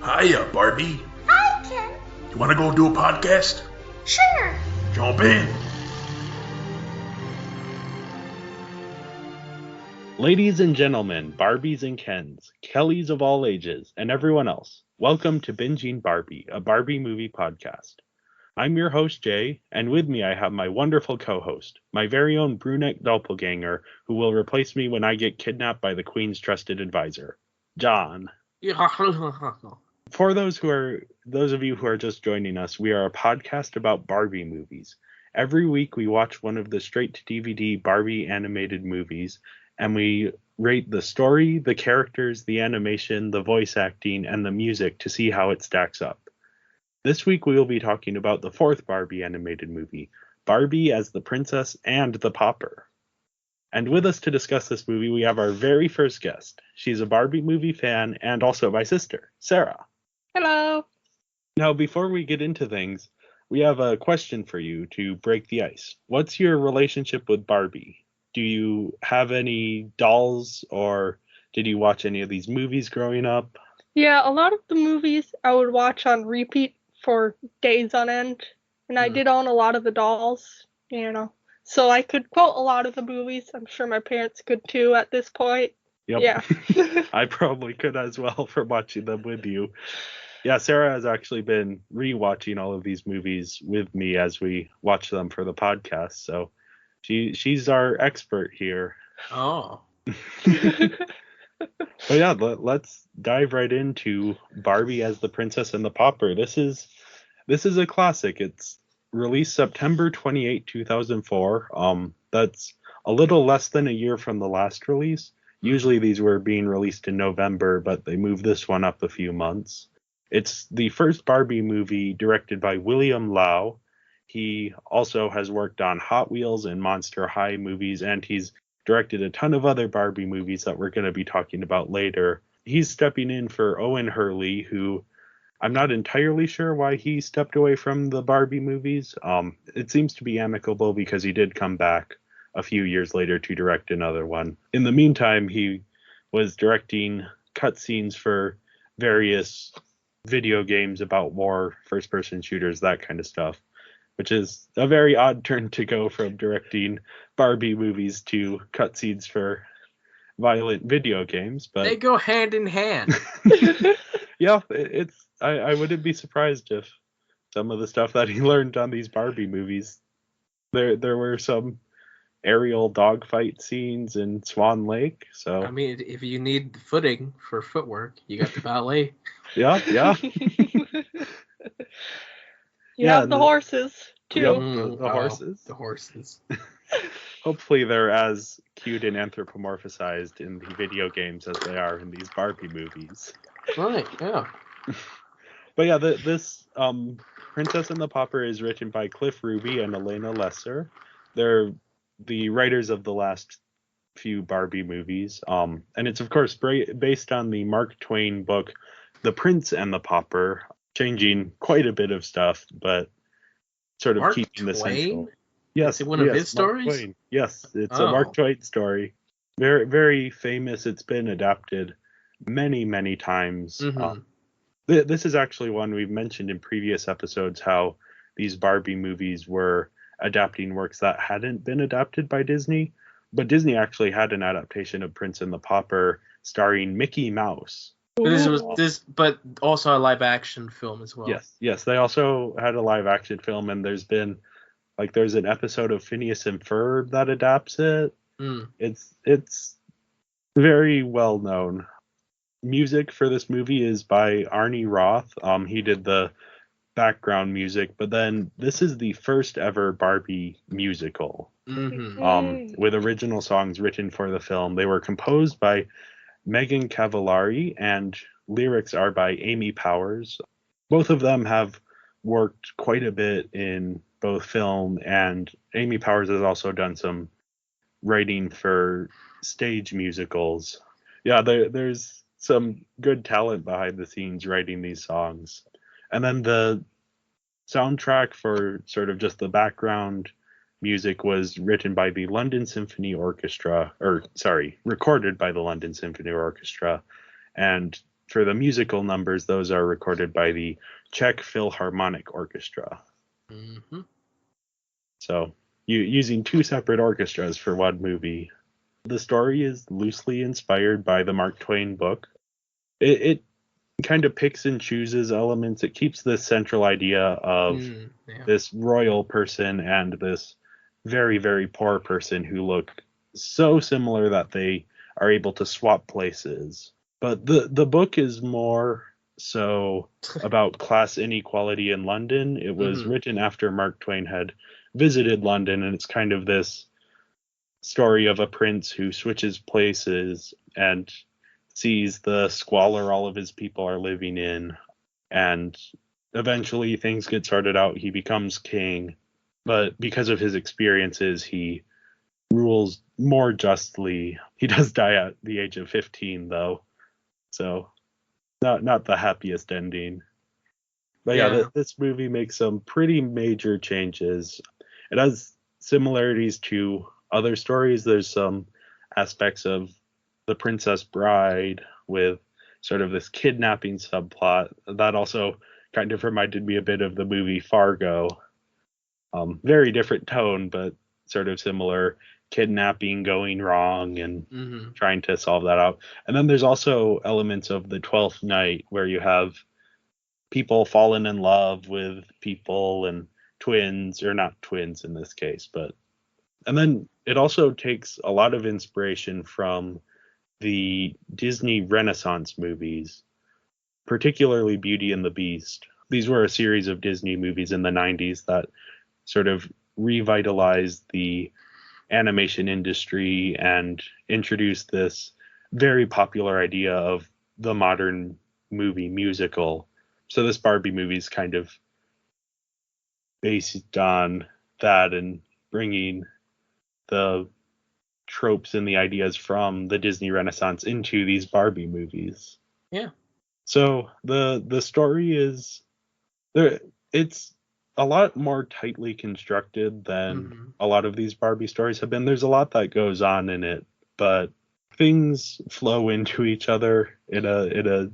Hiya, Barbie. Hi, Ken. You want to go do a podcast? Sure. Jump in. Ladies and gentlemen, Barbies and Kens, Kellys of all ages, and everyone else, welcome to Binging Barbie, a Barbie movie podcast. I'm your host, Jay, and with me I have my wonderful co-host, my very own brunette doppelganger, who will replace me when I get kidnapped by the Queen's trusted advisor, John. For those of you who are just joining us, we are a podcast about Barbie movies. Every week we watch one of the straight-to-DVD Barbie animated movies, and we rate the story, the characters, the animation, the voice acting, and the music to see how it stacks up. This week we will be talking about the fourth Barbie animated movie, Barbie as the Princess and the Pauper. And with us to discuss this movie, we have our very first guest. She's a Barbie movie fan and also my sister, Sara. Hello. Now, before we get into things, we have a question for you to break the ice. What's your relationship with Barbie? Do you have any dolls, or did you watch any of these movies growing up? Yeah, a lot of the movies I would watch on repeat for days on end, and I did own a lot of the dolls, so I could quote a lot of the movies. I'm sure my parents could too at this point. Yep. Yeah. I probably could as well for watching them with you. Yeah, Sarah has actually been rewatching all of these movies with me as we watch them for the podcast, so she's our expert here. Oh. But yeah, let's dive right into Barbie as the Princess and the Pauper. This is a classic. It's released September 28, 2004. That's a little less than a year from the last release. Usually these were being released in November, but they moved this one up a few months. It's the first Barbie movie directed by William Lau. He also has worked on Hot Wheels and Monster High movies, and he's directed a ton of other Barbie movies that we're going to be talking about later. He's stepping in for Owen Hurley, who I'm not entirely sure why he stepped away from the Barbie movies. It seems to be amicable because he did come back a few years later to direct another one. In the meantime, he was directing cutscenes for various video games about war, first-person shooters, that kind of stuff, which is a very odd turn to go from directing Barbie movies to cutscenes for violent video games. But they go hand in hand. Yeah, I wouldn't be surprised if some of the stuff that he learned on these Barbie movies, there were some aerial dogfight scenes in Swan Lake. So I mean, if you need the footing for footwork, you got the ballet. yeah. You have the horses too. Yep, the horses. The horses. Hopefully they're as cute and anthropomorphized in the video games as they are in these Barbie movies. Right, yeah. But yeah, this Princess and the Pauper is written by Cliff Ruby and Elena Lesser. They're the writers of the last few Barbie movies. And it's, of course, based on the Mark Twain book, The Prince and the Pauper, changing quite a bit of stuff, but sort of Mark keeping the Twain? central. Yes, Is it one of his Mark stories? Twain. Yes, it's a Mark Twain story. Very, very famous. It's been adapted many, many times. Mm-hmm. This is actually one we've mentioned in previous episodes, how these Barbie movies were adapting works that hadn't been adapted by Disney. But Disney actually had an adaptation of Prince and the Pauper starring Mickey Mouse. But also a live action film as well. Yes. They also had a live action film, and there's an episode of Phineas and Ferb that adapts it. It's very well known. Music for this movie is by Arnie Roth. He did the background music, but then this is the first ever Barbie musical. With original songs written for the film. They were composed by Megan Cavallari, and lyrics are by Amy Powers. Both of them have worked quite a bit in both film, and Amy Powers has also done some writing for stage musicals. Yeah, there's some good talent behind the scenes writing these songs. And then the soundtrack for sort of just the background music was written by the London Symphony Orchestra, recorded by the London Symphony Orchestra, and for the musical numbers, those are recorded by the Czech Philharmonic Orchestra. Mm-hmm. So using two separate orchestras for one movie. The story is loosely inspired by the Mark Twain book. It kind of picks and chooses elements. It keeps this central idea of this royal person and this very, very poor person who look so similar that they are able to swap places. But the book is more so about class inequality in London. It was written after Mark Twain had visited London, and it's kind of this story of a prince who switches places and sees the squalor all of his people are living in, and eventually things get sorted out. He becomes king, but because of his experiences, he rules more justly. He does die at the age of 15, though, so not the happiest ending. But yeah, this movie makes some pretty major changes. It has similarities to other stories. There's some aspects of The Princess Bride with sort of this kidnapping subplot that also kind of reminded me a bit of the movie Fargo. Very different tone, but sort of similar. Kidnapping going wrong and trying to solve that out. And then there's also elements of The Twelfth Night where you have people falling in love with people and twins, or not twins in this case, but. And then it also takes a lot of inspiration from the Disney Renaissance movies, particularly Beauty and the Beast. These were a series of Disney movies in the 90s that sort of revitalized the animation industry and introduced this very popular idea of the modern movie musical. So this Barbie movie is kind of based on that and bringing the tropes and the ideas from the Disney Renaissance into these Barbie movies. Yeah. So the story is there. It's a lot more tightly constructed than a lot of these Barbie stories have been. There's a lot that goes on in it, but things flow into each other in a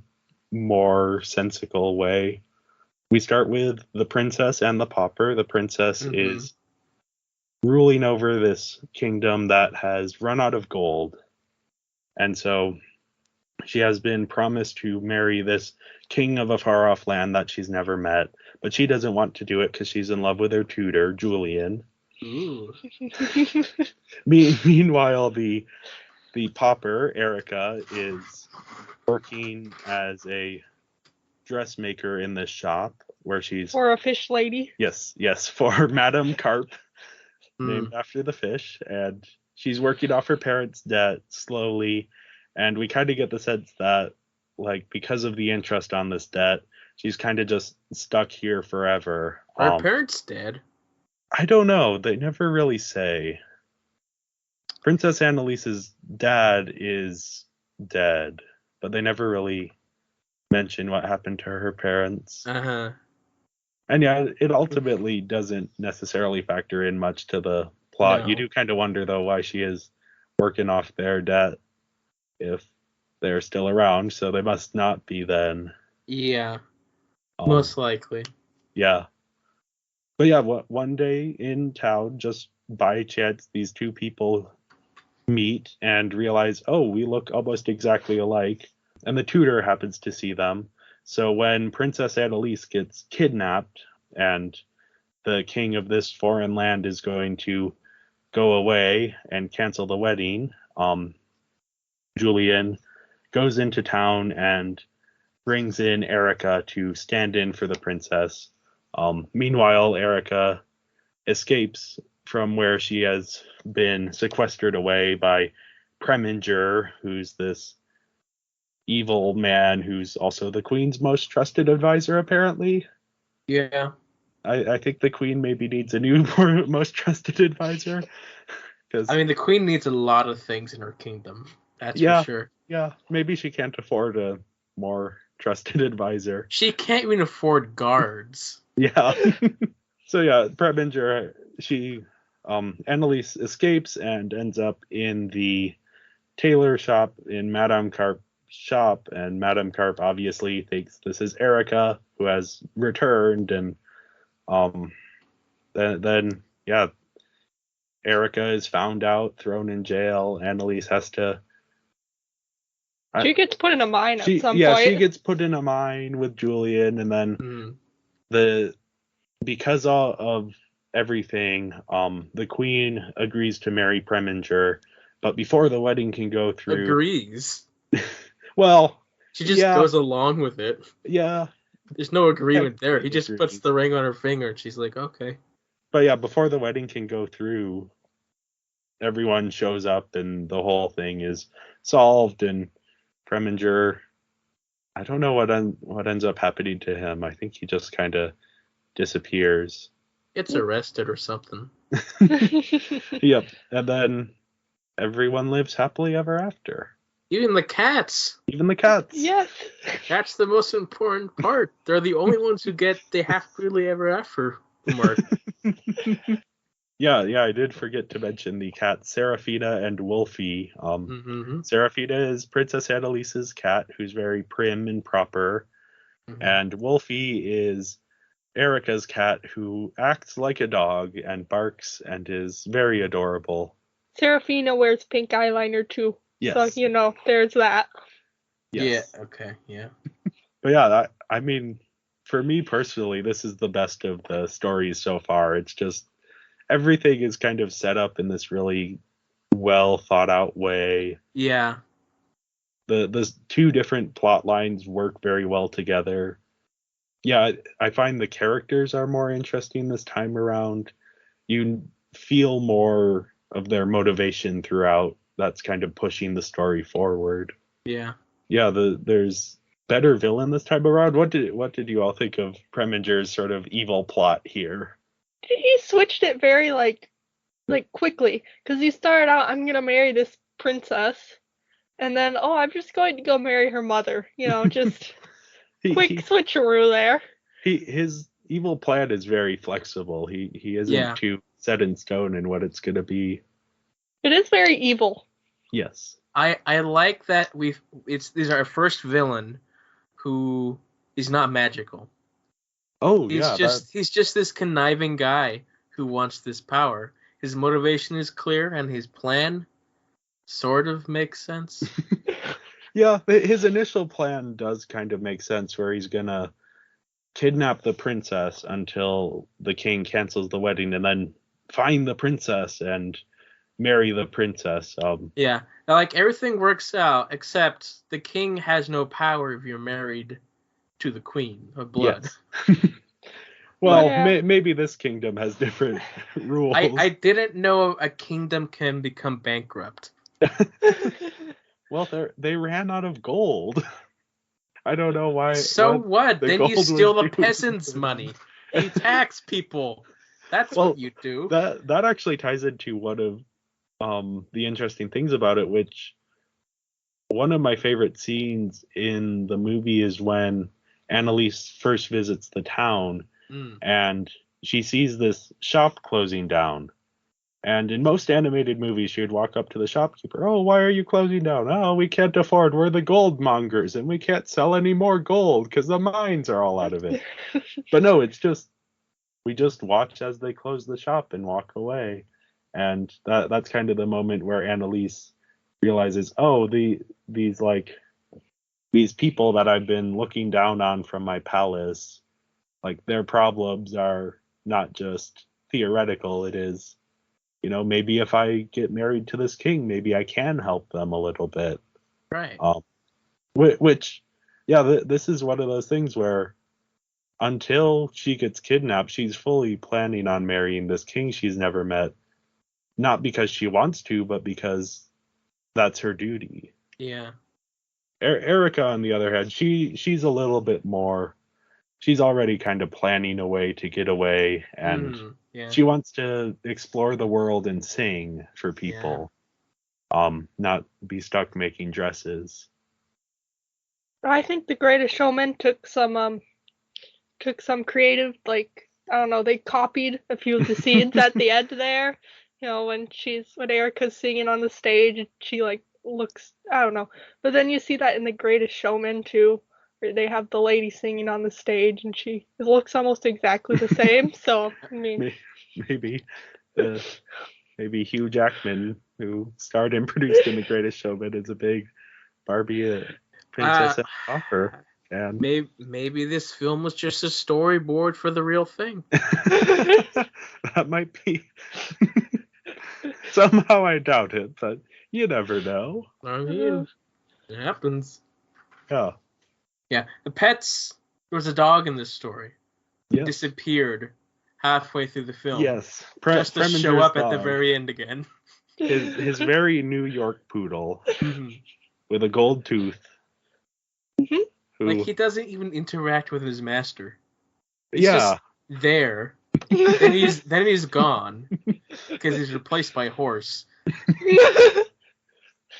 more sensical way. We start with the Princess and the Pauper. The princess is ruling over this kingdom that has run out of gold. And so she has been promised to marry this king of a far off land that she's never met, but she doesn't want to do it because she's in love with her tutor, Julian. Ooh. Meanwhile, the pauper, Erica, is working as a dressmaker in this shop where she's... Or a fish lady. Yes, for Madame Carp, named after the fish, and she's working off her parents' debt slowly, and we kind of get the sense that, like, because of the interest on this debt, she's kind of just stuck here forever. Are her parents dead? I don't know. They never really say. Princess Annalise's dad is dead, but they never really mention what happened to her parents. And yeah, it ultimately doesn't necessarily factor in much to the plot. No. You do kind of wonder, though, why she is working off their debt if they're still around, so they must not be then. Yeah, most likely. Yeah. But yeah, one day in town, just by chance, these two people meet and realize, oh, we look almost exactly alike. And the tutor happens to see them. So when Princess Annalise gets kidnapped and the king of this foreign land is going to go away and cancel the wedding, Julian goes into town and brings in Erica to stand in for the princess. Meanwhile, Erica escapes from where she has been sequestered away by Preminger, who's this evil man who's also the queen's most trusted advisor, apparently. Yeah. I think the queen maybe needs a new most trusted advisor. I mean, the queen needs a lot of things in her kingdom. That's for sure. Yeah, maybe she can't afford a more trusted advisor. She can't even afford guards. Yeah. So yeah, Preminger, Annalise escapes and ends up in the tailor shop in Madame Carp's shop, and Madame Carp obviously thinks this is Erica, who has returned, and um, then yeah, Erica is found out, thrown in jail. Annalise has to. She gets put in a mine at some Yeah, point. she gets put in a mine with Julian, and then because of everything, the queen agrees to marry Preminger, but before the wedding can go through, Agrees. Well, she just goes along with it. Yeah. There's no agreement there. He just puts the ring on her finger, and she's like, okay. But yeah, before the wedding can go through, everyone shows up, and the whole thing is solved, and Preminger, I don't know what ends up happening to him. I think he just kind of disappears. Gets arrested or something. Yep. And then everyone lives happily ever after. Even the cats. Yes. That's the most important part. They're the only ones who get the happily ever after mark. Yeah, I did forget to mention the cats, Serafina and Wolfie. Serafina is Princess Annalise's cat, who's very prim and proper. And Wolfie is Erica's cat, who acts like a dog and barks and is very adorable. Serafina wears pink eyeliner too. Yes. So, there's that. Yes. Yeah, okay, yeah. But yeah, I mean, for me personally, this is the best of the stories so far. It's just, everything is kind of set up in this really well thought out way. Yeah. The two different plot lines work very well together. Yeah, I find the characters are more interesting this time around. You feel more of their motivation throughout. That's kind of pushing the story forward. Yeah. Yeah, there's better villain this time around. What did you all think of Preminger's sort of evil plot here? He switched it very like quickly, because he started out, I'm gonna marry this princess, and then I'm just going to go marry her mother. Just quick switcheroo there. His evil plan is very flexible. He isn't too set in stone in what it's gonna be. It is very evil. Yes. I like that this is our first villain who is not magical. He's just this conniving guy who wants this power. His motivation is clear, and his plan sort of makes sense. Yeah, his initial plan does kind of make sense, where he's gonna kidnap the princess until the king cancels the wedding, and then find the princess and marry the princess. Yeah, like everything works out, except the king has no power if you're married to the queen of blood. Yes. Well, maybe this kingdom has different rules. I didn't know a kingdom can become bankrupt. Well, they ran out of gold. I don't know why. So what? Then you steal the peasants' money. You tax people. That's what you do. That actually ties into one of the interesting things about it, which one of my favorite scenes in the movie is when Annalise first visits the town, and she sees this shop closing down. And in most animated movies, she would walk up to the shopkeeper. Oh, why are you closing down? Oh, we can't afford. We're the gold mongers, and we can't sell any more gold because the mines are all out of it. But no, it's just, we just watch as they close the shop and walk away. And that's kind of the moment where Annalise realizes, oh, these people that I've been looking down on from my palace, like, their problems are not just theoretical. It is, maybe if I get married to this king, maybe I can help them a little bit. Right. Which, this is one of those things where until she gets kidnapped, she's fully planning on marrying this king she's never met. Not because she wants to, but because that's her duty. Yeah. Erica, on the other hand, she's a little bit more. She's already kind of planning a way to get away, and she wants to explore the world and sing for people, not be stuck making dresses. I think The Greatest Showman took some creative, like, I don't know, they copied a few of the scenes at the end there. When Erica's singing on the stage, she like looks, I don't know. But then you see that in The Greatest Showman too, where they have the lady singing on the stage and she looks almost exactly the same. So, I mean, Maybe, uh, maybe Hugh Jackman, who starred and produced in The Greatest Showman, is a big Barbie, Princess and the Pauper fan. Maybe this film was just a storyboard for the real thing. That might be. Somehow I doubt it, but you never know. I mean, it happens. Yeah. Yeah, the pets. There was a dog in this story. Yes. Disappeared halfway through the film. Yes. Just to show up at the dog. very end again. His very New York poodle Mhm. with a gold tooth. Mhm. Who, Like, he doesn't even interact with his master. He's yeah. just there. then he's gone because he's replaced by a horse.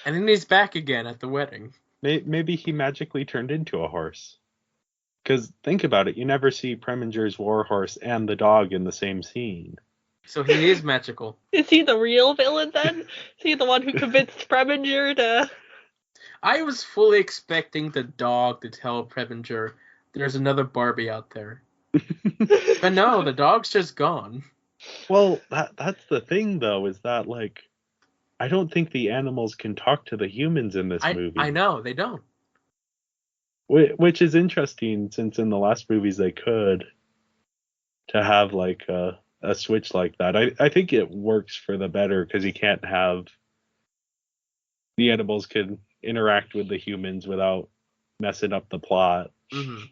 And then he's back again at the wedding. Maybe he magically turned into a horse. Because think about it, you never see Preminger's warhorse and the dog in the same scene. So he is magical. Is he the real villain then? Is he the one who convinced Preminger to... I was fully expecting the dog to tell Preminger there's another Barbie out there. But no, the dog's just gone. Well, that's the thing, though, is that, like, I don't think the animals can talk to the humans in this movie. I know, they don't. Which is interesting, since in the last movies they could, to have, like, a switch like that. I think it works for the better, because you can't have... The animals can interact with the humans without messing up the plot. Mm-hmm.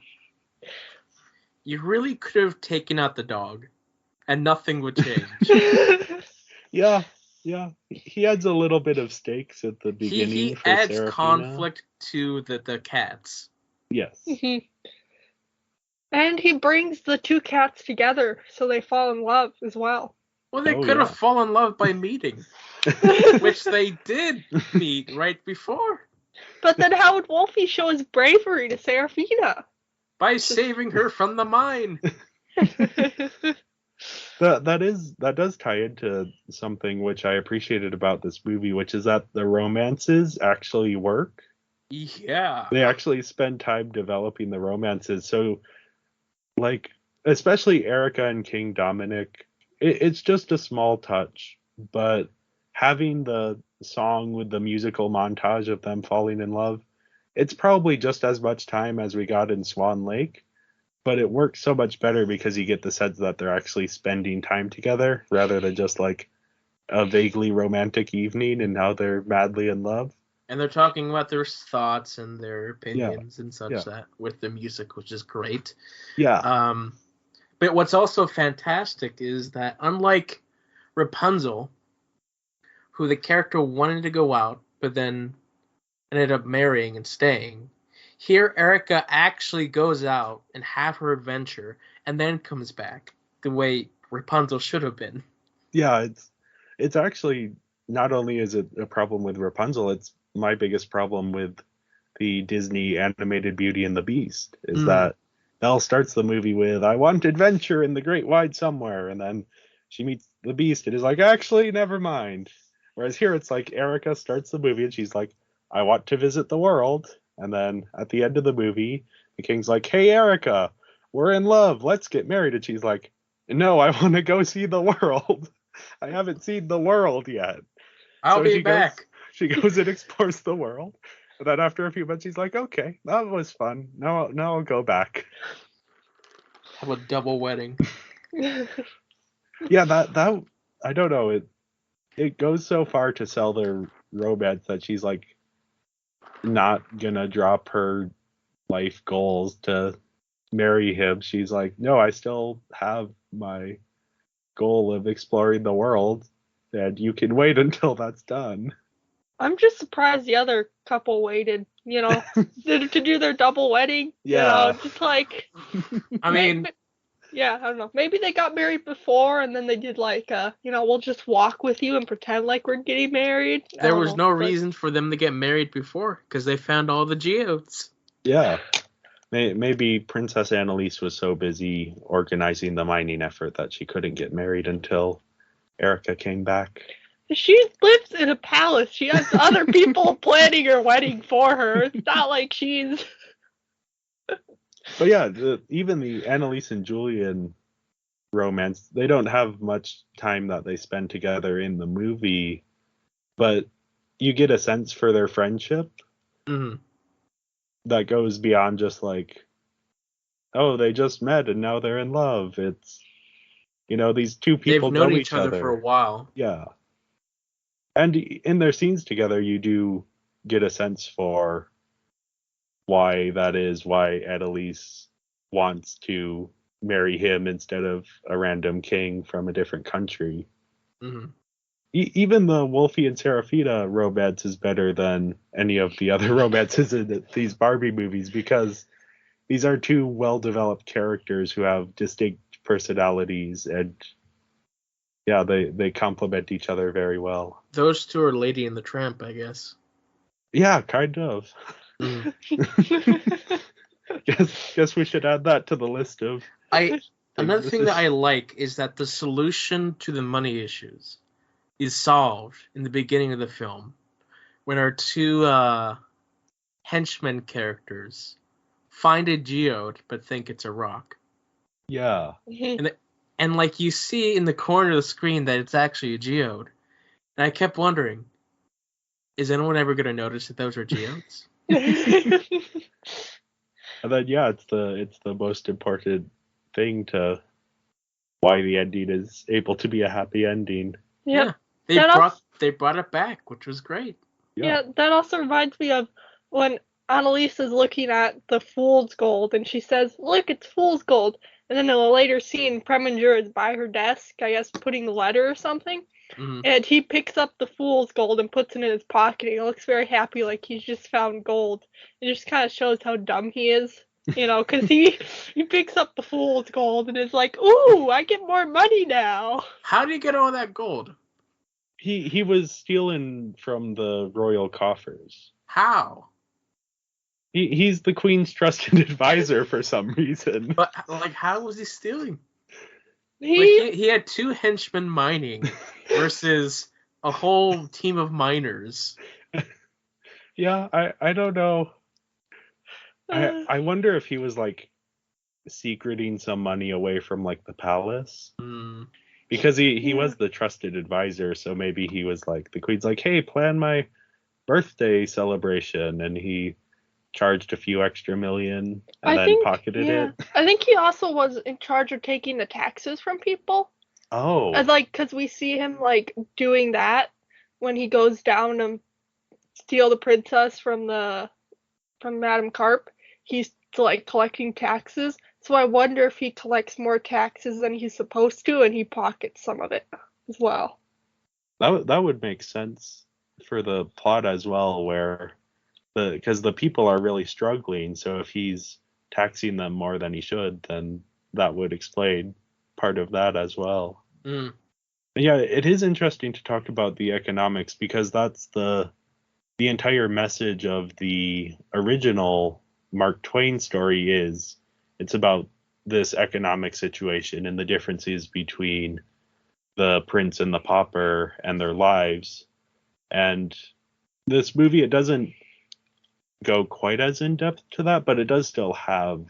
You really could have taken out the dog, and nothing would change. Yeah. He adds a little bit of stakes at the beginning. He for adds Serafina. conflict to the cats. Yes. And he brings the two cats together so they fall in love as well. Well, they Oh, could have yeah. fallen in love by meeting, which they did meet right before. But then how would Wolfie show his bravery to Serafina? By saving her from the mine. That does tie into something which I appreciated about this movie, which is that the romances actually work. Yeah. They actually spend time developing the romances. So, like, especially Erica and King Dominic, it's just a small touch, but having the song with the musical montage of them falling in love, it's probably just as much time as we got in Swan Lake, but it works so much better because you get the sense that they're actually spending time together rather than just like a vaguely romantic evening and now they're madly in love. And they're talking about their thoughts and their opinions and such that with the music, which is great. Yeah. But what's also fantastic is that unlike Rapunzel, who the character wanted to go out, but then ended up marrying and staying, here Erica actually goes out and have her adventure and then comes back the way Rapunzel should have been. Yeah, it's actually, not only is it a problem with Rapunzel, it's my biggest problem with the Disney animated Beauty and the Beast, is that Belle starts the movie with, I want adventure in the great wide somewhere, and then she meets the Beast and is like, actually, never mind. Whereas here it's like Erica starts the movie and she's like, I want to visit the world. And then at the end of the movie, the king's like, hey, Erica, we're in love. Let's get married. And she's like, no, I want to go see the world. I haven't seen the world yet. I'll be back. She goes and explores the world. And then after a few months, she's like, okay, that was fun. Now I'll go back. Have a double wedding. Yeah, that I don't know. It goes so far to sell their romance that she's like not gonna drop her life goals to marry him. She's like, no, I still have my goal of exploring the world, and you can wait until that's done. I'm just surprised the other couple waited, to do their double wedding. Yeah. Just like... I mean... Yeah, I don't know. Maybe they got married before, and then they did like, we'll just walk with you and pretend like we're getting married. There was no reason for them to get married before, because they found all the geodes. Yeah. Maybe Princess Annalise was so busy organizing the mining effort that she couldn't get married until Erica came back. She lives in a palace. She has other people planning her wedding for her. It's not like she's... But yeah, even the Annalise and Julian romance, they don't have much time that they spend together in the movie, but you get a sense for their friendship that goes beyond just like, oh, they just met and now they're in love. It's, these two people They've known know each other for a other. while. Yeah. And in their scenes together, you do get a sense for why that is, why Annalise wants to marry him instead of a random king from a different country. Even the Wolfie and Serafina romance is better than any of the other romances in these Barbie movies, because these are two well-developed characters who have distinct personalities, and yeah, they complement each other very well. Those two are Lady and the Tramp, I guess. Yeah, kind of. Guess we should add that to the list of... Another thing that I like is that the solution to the money issues is solved in the beginning of the film when our two henchmen characters find a geode but think it's a rock. Yeah. And like you see in the corner of the screen that it's actually a geode. And I kept wondering, is anyone ever going to notice that those are geodes? And then yeah, it's the most important thing to why the ending is able to be a happy ending. Yep. Yeah. They brought it back, which was great. Yeah, that also reminds me of when Annalise is looking at the fool's gold and she says, "Look, it's fool's gold." And then in a later scene, Preminger is by her desk, I guess putting the letter or something. And he picks up the fool's gold and puts it in his pocket. And he looks very happy, like he's just found gold. It just kind of shows how dumb he is, because he picks up the fool's gold and is like, "Ooh, I get more money now." How did he get all that gold? He was stealing from the royal coffers. How? He's the Queen's trusted advisor for some reason. But like, how was he stealing? He He had two henchmen mining versus a whole team of miners. Yeah, I don't know. I wonder if he was like secreting some money away from like the palace. Because he was the trusted advisor, so maybe he was like, the Queen's like, hey, plan my birthday celebration, and he charged a few extra million and then pocketed it. I think he also was in charge of taking the taxes from people. Oh. Because we see him like doing that when he goes down and steal the princess from Madame Carp. He's like collecting taxes. So I wonder if he collects more taxes than he's supposed to, and he pockets some of it as well. That would make sense for the plot as well, where because the people are really struggling. So if he's taxing them more than he should, then that would explain part of that as well. But yeah, it is interesting to talk about the economics, because that's the entire message of the original Mark Twain story is. It's about this economic situation and the differences between the prince and the pauper and their lives. And this movie, it doesn't go quite as in depth to that, but it does still have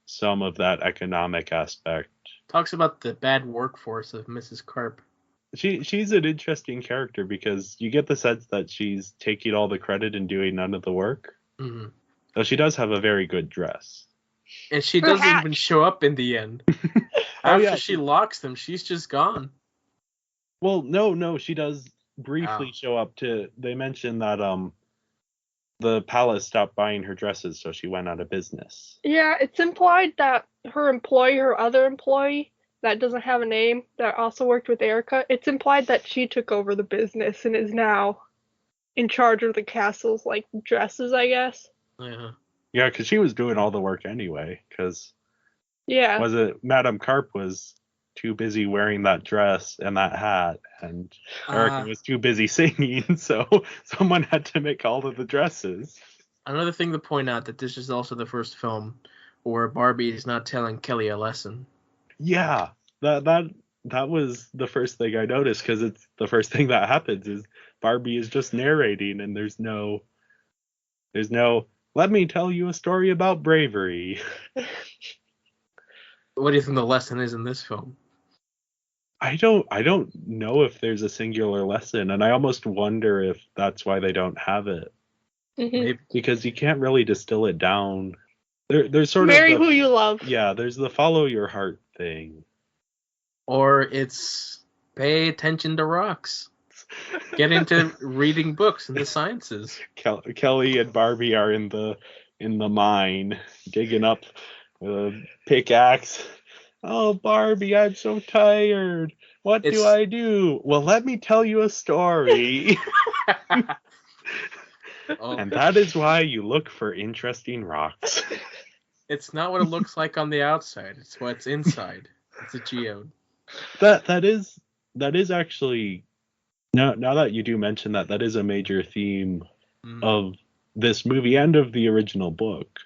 some of that economic aspect. Talks about the bad workforce of Mrs. Carp. She's an interesting character because you get the sense that she's taking all the credit and doing none of the work. Though she does have a very good dress. And she doesn't even show up in the end. After she locks them, she's just gone. Well, no, she does briefly show up they mentioned that the palace stopped buying her dresses, so she went out of business. Yeah, it's implied that her other employee, that doesn't have a name, that also worked with Erica, it's implied that she took over the business and is now in charge of the castle's, like, dresses, I guess. Yeah, because she was doing all the work anyway, because... Yeah. Was it Madame Carp was too busy wearing that dress and that hat, and Erica was too busy singing, so someone had to make all of the dresses. Another thing to point out, that this is also the first film where Barbie is not telling Kelly a lesson. Yeah, that that was the first thing I noticed, because it's the first thing that happens is Barbie is just narrating, and there's no let me tell you a story about bravery. What do you think the lesson is in this film? I don't know if there's a singular lesson, and I almost wonder if that's why they don't have it. Maybe, Because you can't really distill it down. There's sort Marry of who you love. yeah, there's the follow your heart thing. or it's pay attention to rocks. Get into reading books and the sciences. Kelly and Barbie are in the mine digging up a pickaxe. Oh, Barbie, I'm so tired. What do I do? Well, let me tell you a story. Oh, And that is why you look for interesting rocks. it's not what it looks like on the outside. It's what's inside. It's a geode. That is actually, now that you do mention that, that is a major theme of this movie and of the original book,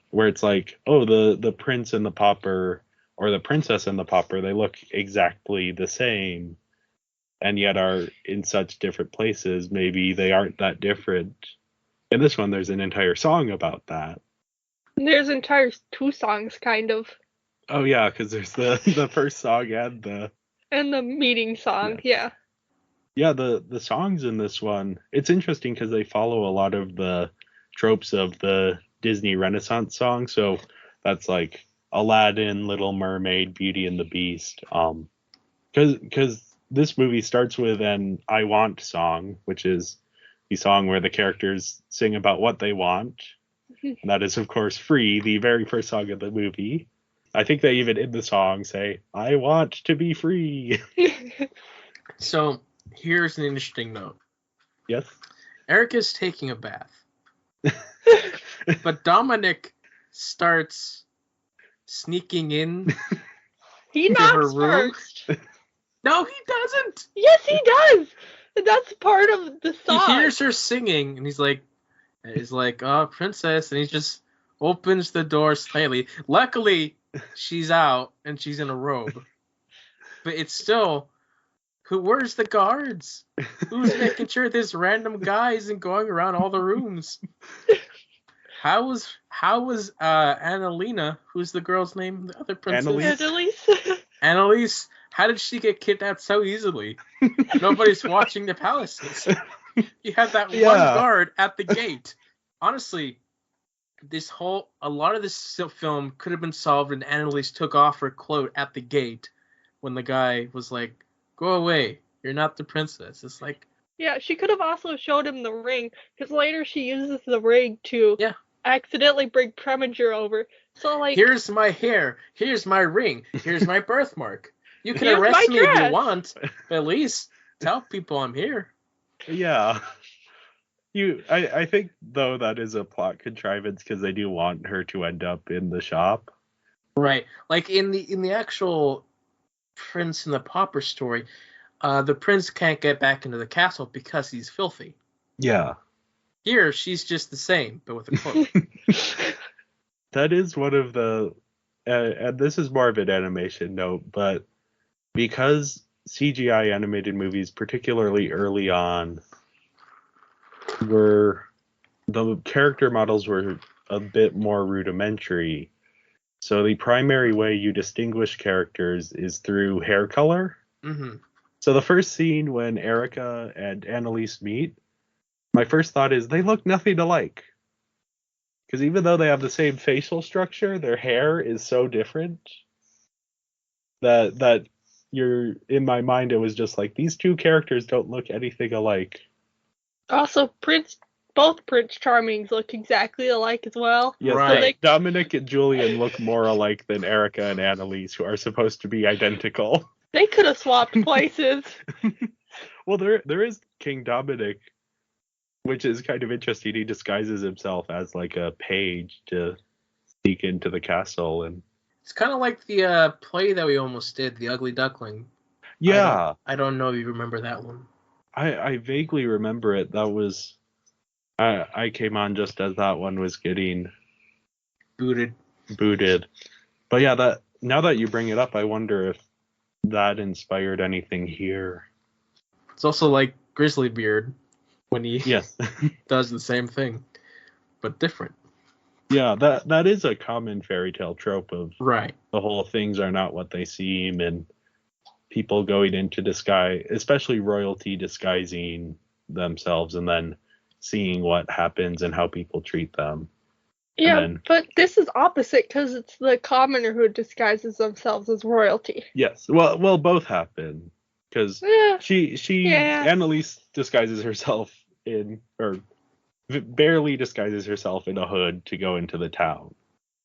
where it's like, oh, the prince and the pauper, or the princess and the pauper, they look exactly the same, and yet are in such different places. Maybe they aren't that different. In this one, there's an entire song about that. There's entire 2 songs, kind of. Oh yeah, because there's the first song and the meeting song, yeah. Yeah, the songs in this one, it's interesting because they follow a lot of the tropes of the Disney Renaissance song. So that's like Aladdin, Little Mermaid, Beauty and the Beast. Because this movie starts with an I Want song, which is the song where the characters sing about what they want. And that is, of course, Free, the very first song of the movie. I think they even in the song say, I want to be free. So here's an interesting note. Yes? Erica's taking a bath. But Dominic starts sneaking in. He to her knocks room. first. No, he doesn't. Yes, he does. That's part of the song. He hears her singing, and he's like, oh, princess, and he just opens the door slightly. Luckily, she's out, and she's in a robe. But it's still, where's the guards? Who's making sure this random guy isn't going around all the rooms? How was Annalena, who's the girl's name, the other princess? Annalise. How did she get kidnapped so easily? Nobody's watching the palaces. You have that one guard at the gate. Honestly, a lot of this film could have been solved, and Annalise took off her cloak at the gate when the guy was like, "Go away, you're not the princess." It's like, yeah, she could have also showed him the ring, because later she uses the ring to accidentally bring Preminger over. So like, here's my hair, here's my ring, here's my birthmark. You can arrest me if you want, but at least tell people I'm here. Yeah. I think, though, that is a plot contrivance because they do want her to end up in the shop. Right. Like in the actual Prince and the Pauper story, the prince can't get back into the castle because he's filthy. Yeah. Here, she's just the same, but with a cloak. That is one of the... and this is more of an animation note, but because CGI animated movies, particularly early on, the character models were a bit more rudimentary. So the primary way you distinguish characters is through hair color. Mm-hmm. So the first scene when Erica and Annalise meet, my first thought is they look nothing alike. Because even though they have the same facial structure, their hair is so different that you're, in my mind, it was just like, these two characters don't look anything alike. Also, both Prince Charmings look exactly alike as well. Yes, right. Dominic and Julian look more alike than Erica and Annalise, who are supposed to be identical. They could have swapped places. Well, there is King Dominic, which is kind of interesting. He disguises himself as like a page to sneak into the castle, and it's kind of like the play that we almost did, The Ugly Duckling. Yeah. I don't know if you remember that one. I vaguely remember it. That was... I came on just as that one was getting... Booted. But yeah, now that you bring it up, I wonder if that inspired anything here. It's also like Grizzly Beard when he Yes. does the same thing, but different. Yeah, that is a common fairy tale trope of Right. the whole things are not what they seem, and people going into disguise, especially royalty disguising themselves and then seeing what happens and how people treat them. Yeah, then, but this is opposite because it's the commoner who disguises themselves as royalty. yes, well, both happen because Yeah. she Yeah. Annalise disguises herself or barely disguises herself in a hood to go into the town.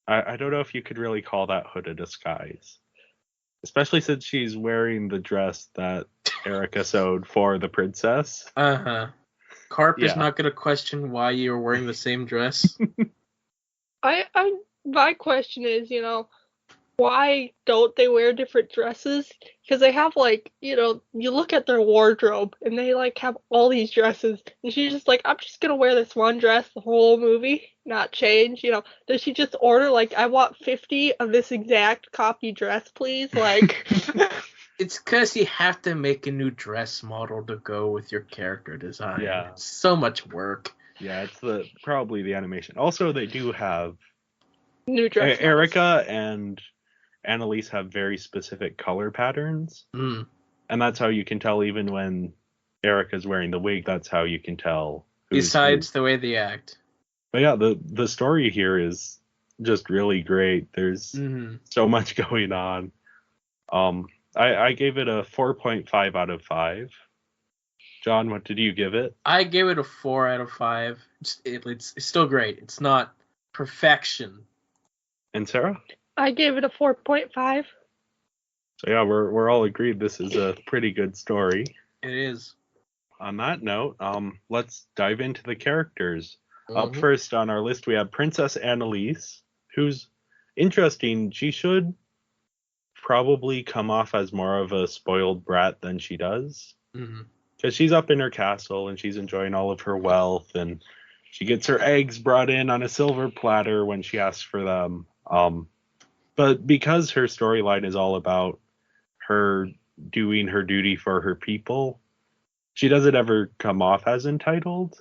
I don't know if you could really call that hood a disguise, especially since she's wearing the dress that Erica sewed for the princess. Uh-huh. Carp is Yeah. not going to question why you're wearing the same dress. My question is, why don't they wear different dresses? Because they have you look at their wardrobe and they have all these dresses, and she's just like, I'm just gonna wear this one dress the whole movie, not change. Does she just order I want 50 of this exact copy dress, please? It's because you have to make a new dress model to go with your character design. Yeah. It's so much work. Yeah, it's probably the animation. Also, they do have New dress models. Erica and Annalise have very specific color patterns, Mm. and that's how you can tell. Even when Erica's wearing the wig, that's how you can tell. Besides the way they act. But yeah, the story here is just really great. There's so much going on. I gave it a 4.5 out of 5. John, what did you give it? I gave it a 4 out of 5. It's still great. It's not perfection. And Sarah? I gave it a 4.5. So yeah, we're all agreed this is a pretty good story. It is. On that note, let's dive into the characters. Up Mhm. first on our list, we have Princess Annalise, who's interesting. She should probably come off as more of a spoiled brat than she does. Because she's up in her castle and she's enjoying all of her wealth, and she gets her eggs brought in on a silver platter when she asks for them. But because her storyline is all about her doing her duty for her people, she doesn't ever come off as entitled.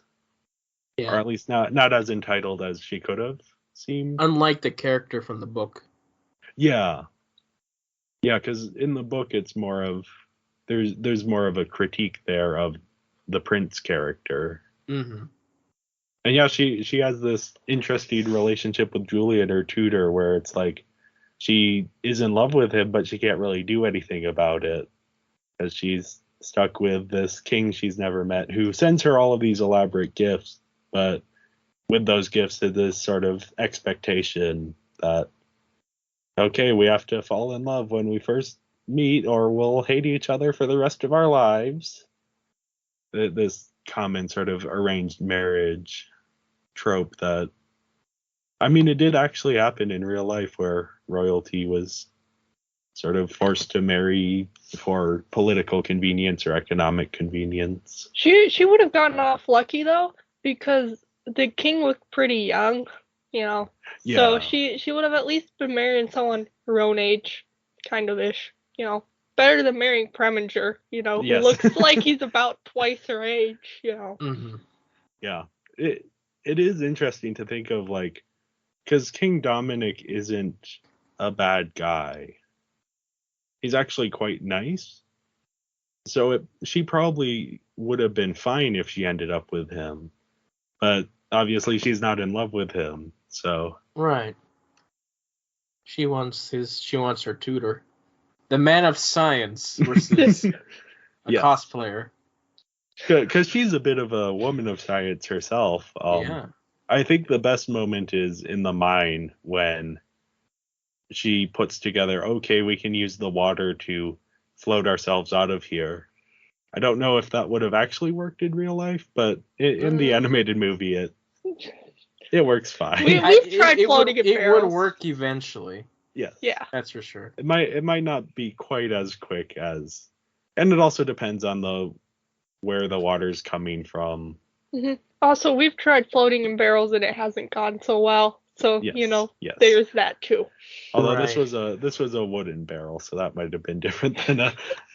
Yeah. Or at least not as entitled as she could have seemed. Unlike the character from the book. Yeah. Yeah, because in the book it's more of there's more of a critique there of the prince character. Mm-hmm. And yeah, she has this interesting relationship with Juliet, her tutor, where it's like she is in love with him, but she can't really do anything about it because she's stuck with this king she's never met who sends her all of these elaborate gifts, but with those gifts is this sort of expectation that, okay, we have to fall in love when we first meet or we'll hate each other for the rest of our lives. This common sort of arranged marriage trope that, I mean, it did actually happen in real life where royalty was sort of forced to marry for political convenience or economic convenience. She would have gotten off lucky though, because the king looked pretty young, Yeah. So she would have at least been marrying someone her own age, kind of ish, Better than marrying Preminger, who Yes. looks like he's about twice her age, Mm-hmm. Yeah. It is interesting to think of, because King Dominic isn't a bad guy. He's actually quite nice. So she probably would have been fine if she ended up with him. But obviously she's not in love with him. So Right. She wants her tutor. The man of science versus a Yes. cosplayer. Because she's a bit of a woman of science herself. Yeah. I think the best moment is in the mine when she puts together, okay, we can use the water to float ourselves out of here. I don't know if that would have actually worked in real life, but in the animated movie, it works fine. We've tried floating in It barrels. would work eventually. Yes. Yeah. That's for sure. It might not be quite as quick as, and it also depends on where the water's coming from. Mm-hmm. Also, we've tried floating in barrels and it hasn't gone so well. So, Yes. Yes. there's that too. Although Right. this was a wooden barrel, so that might have been different than a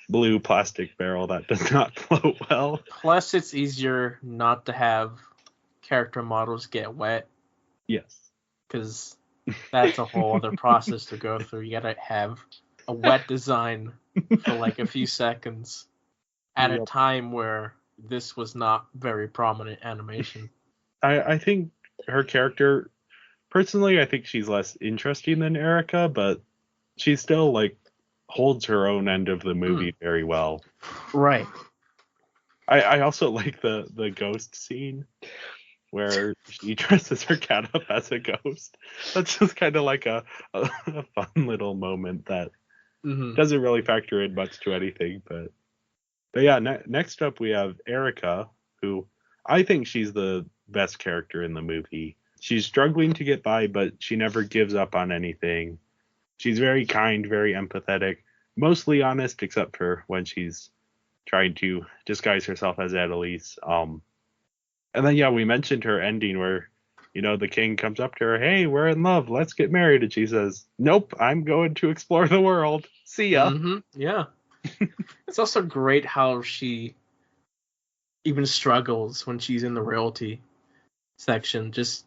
blue plastic barrel that does not float well. Plus, it's easier not to have character models get wet, Yes. because that's a whole other process to go through. You gotta have a wet design for like a few seconds at a Yep. time where this was not very prominent animation. I think her character, personally, I think she's less interesting than Erica, but she still like holds her own end of the movie very well. Right. I also like the ghost scene where she dresses her cat up as a ghost. That's just kind of like a fun little moment that Mm-hmm. doesn't really factor in much to anything. But yeah, next up we have Erica, who I think she's the best character in the movie. She's struggling to get by, but she never gives up on anything. She's very kind, very empathetic, mostly honest, except for when she's trying to disguise herself as Annalise. And then, yeah, we mentioned her ending where, the king comes up to her, hey, we're in love, let's get married. And she says, nope, I'm going to explore the world. See ya. Mm-hmm. Yeah. It's also great how she even struggles when she's in the royalty section. Just,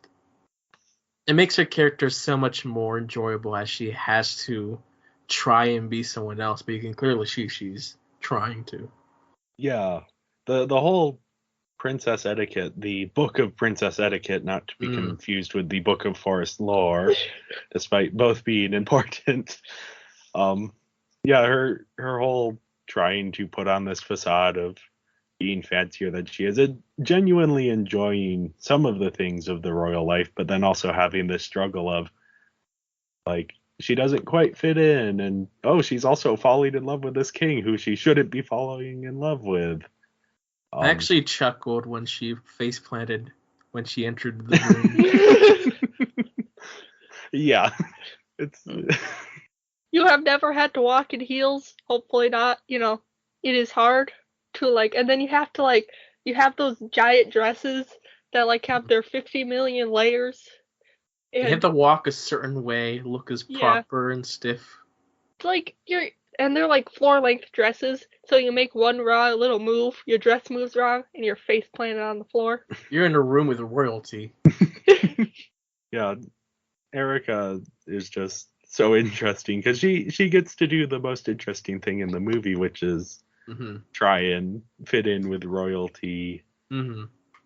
it makes her character so much more enjoyable as she has to try and be someone else, but you can clearly see she's trying to. Yeah. The whole princess etiquette, the book of princess etiquette, not to be confused with the book of forest lore, despite both being important. Yeah, her whole trying to put on this facade of being fancier than she is, genuinely enjoying some of the things of the royal life, but then also having this struggle of like she doesn't quite fit in, and she's also falling in love with this king who she shouldn't be falling in love with. I actually chuckled when she face planted when she entered the room. Yeah, it's. You have never had to walk in heels. Hopefully not. It is hard to and then you have to you have those giant dresses that have their 50 million layers. You have to walk a certain way, look as proper and stiff. And they're floor length dresses, so you make one wrong little move, your dress moves wrong, and your face planted on the floor. You're in a room with royalty. Yeah, Erica is just so interesting because she gets to do the most interesting thing in the movie, which is try and fit in with royalty. Mm-hmm.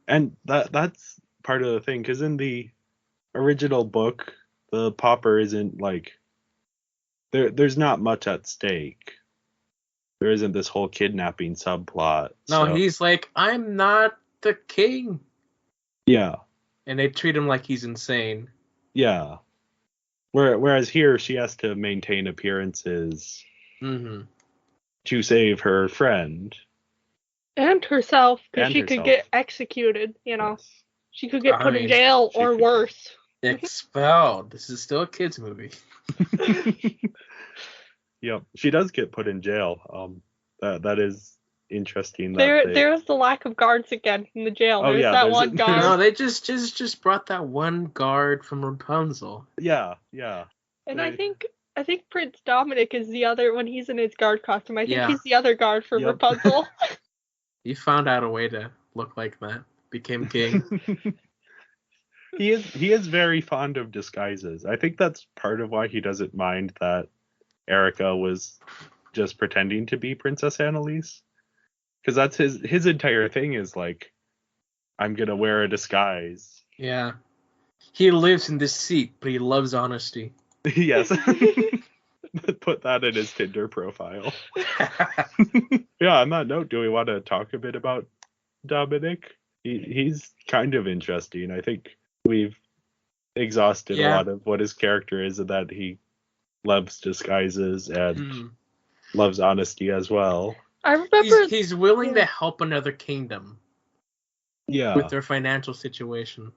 And that's part of the thing, because in the original book, the pauper isn't there's not much at stake. There isn't this whole kidnapping subplot. No, he's like, I'm not the king. Yeah. And they treat him like he's insane. Yeah. Whereas here, she has to maintain appearances to save her friend. And herself, because she could get executed, Yes. She could get put in jail or worse. Expelled. This is still a kid's movie. Yep, she does get put in jail. That is interesting. There's the lack of guards again in the jail. Oh, there's that one guard. No, they just brought that one guard from Rapunzel. Yeah. And I think Prince Dominic is the other when he's in his guard costume. I think he's the other guard from Rapunzel. He found out a way to look like that. Became king. He is very fond of disguises. I think that's part of why he doesn't mind that Erica was just pretending to be Princess Annalise, because that's his entire thing is I'm gonna wear a disguise. Yeah, he lives in deceit, but he loves honesty. Yes. Put that in his Tinder profile. Yeah, on that note, do we want to talk a bit about Dominic? He's kind of interesting. I think we've exhausted a lot of what his character is, and that he loves disguises and loves honesty as well. I remember he's willing to help another kingdom. Yeah. With their financial situation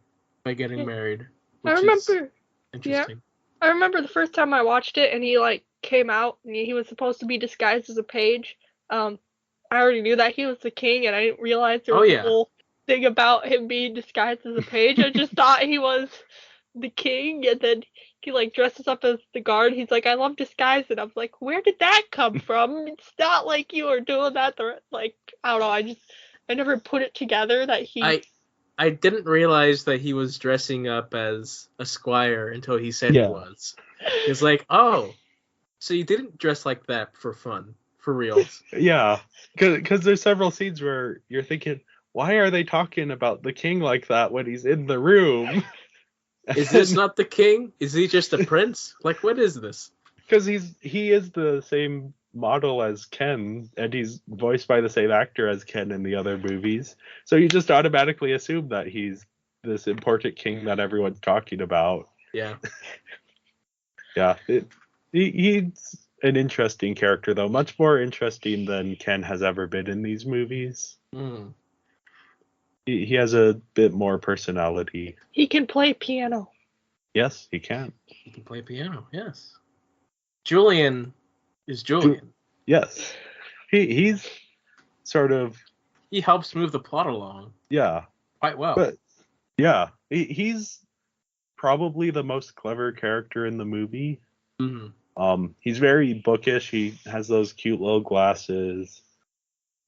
by getting married. I remember. Interesting. Yeah. I remember the first time I watched it, and he came out, and he was supposed to be disguised as a page. I already knew that he was the king, and I didn't realize there was a whole thing about him being disguised as a page. I just thought he was the king, and then he like dresses up as the guard. He's like, I love disguise, and I'm like, where did that come from? It's not like you were doing that. Like, I don't know. I never put it together that he. I didn't realize that he was dressing up as a squire until he said Yeah. he was. It's like, oh, so you didn't dress like that for fun, for reals. Yeah, because there's several scenes where you're thinking, why are they talking about the king like that when he's in the room? Is this not the king? Is he just a prince? Like, what is this? Because he is the same model as Ken, and he's voiced by the same actor as Ken in the other movies. So you just automatically assume that he's this important king that everyone's talking about. Yeah. Yeah, he's an interesting character, though. Much more interesting than Ken has ever been in these movies. Mm. He has a bit more personality. He can play piano. Yes, he can. He can play piano, yes. Julian is Julian. Yes. He's sort of... He helps move the plot along. Yeah. Quite well. But, yeah. He's probably the most clever character in the movie. Mm-hmm. He's very bookish. He has those cute little glasses.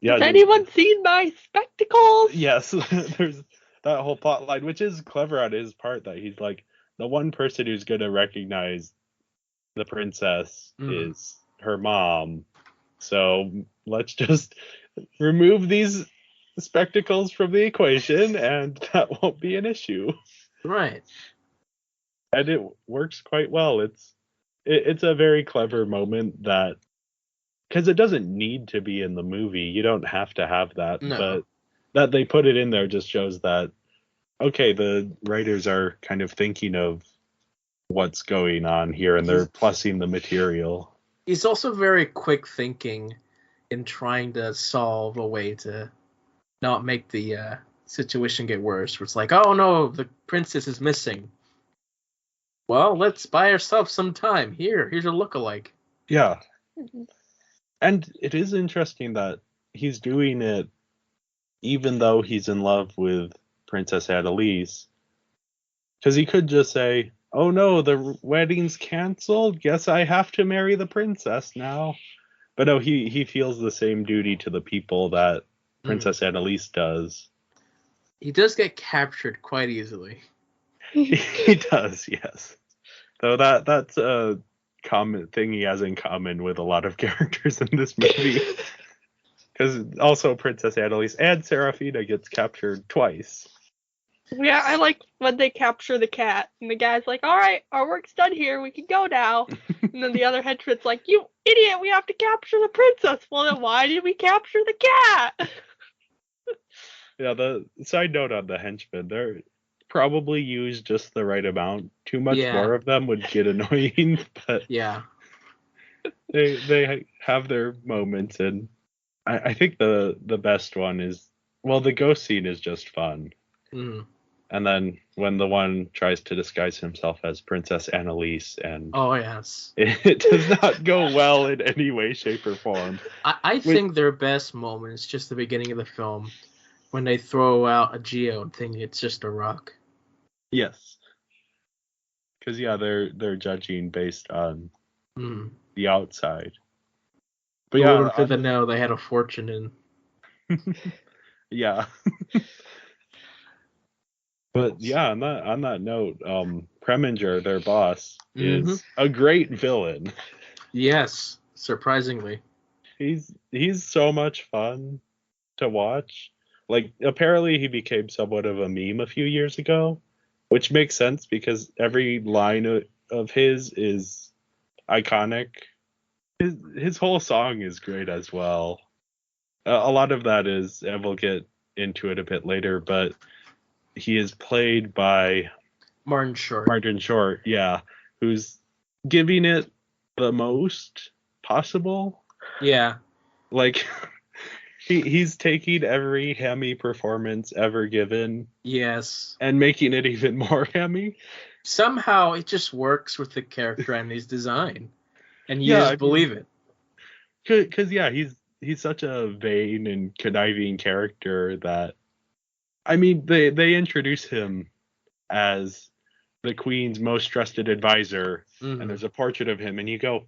Yeah. Has anyone seen my spectacles? Yes. There's that whole plot line, which is clever on his part, that he's like, the one person who's going to recognize the princess is her mom. So let's just remove these spectacles from the equation, and that won't be an issue. Right. And it works quite well. It's a very clever moment that, because it doesn't need to be in the movie. You don't have to have that. No. But that they put it in there just shows that, okay, the writers are kind of thinking of what's going on here, and they're plussing the material. He's also very quick thinking in trying to solve a way to not make the situation get worse. Where it's like, oh no, the princess is missing. Well, let's buy ourselves some time. Here's a lookalike. Yeah. And it is interesting that he's doing it even though he's in love with Princess Annalise. Because he could just say, oh no, the wedding's canceled. Guess I have to marry the princess now. But no, he feels the same duty to the people that Princess Annalise does. He does get captured quite easily. He does, yes. Though that's a common thing he has in common with a lot of characters in this movie. Because also Princess Annalise and Serafina gets captured twice. Yeah, I like when they capture the cat, and the guy's like, all right, our work's done here, we can go now. And then the other henchman's like, you idiot, we have to capture the princess. Well, then why did we capture the cat? Yeah, the side note on the henchmen, they're probably used just the right amount. Too much more of them would get annoying, but yeah, they have their moments, and I think the best one is, well, the ghost scene is just fun. Mm. And then when the one tries to disguise himself as Princess Annalise, and oh yes, it does not go well in any way, shape, or form. I think their best moment is just the beginning of the film, when they throw out a geode thinking it's just a rock. Yes. Because yeah, they're judging based on the outside. But little did they know they had a fortune in. Yeah. But yeah, on that note, Preminger, their boss, is a great villain. Yes, surprisingly. He's so much fun to watch. Like, apparently he became somewhat of a meme a few years ago, which makes sense because every line of his is iconic. His whole song is great as well. A lot of that is, and we'll get into it a bit later, but he is played by Martin Short. Martin Short, yeah, who's giving it the most possible. Yeah. Like, he's taking every hammy performance ever given. Yes. And making it even more hammy. Somehow it just works with the character and his design. And you just believe it. Because, yeah, he's such a vain and conniving character that, I mean, they introduce him as the queen's most trusted advisor, Mhm. and there's a portrait of him, and you go,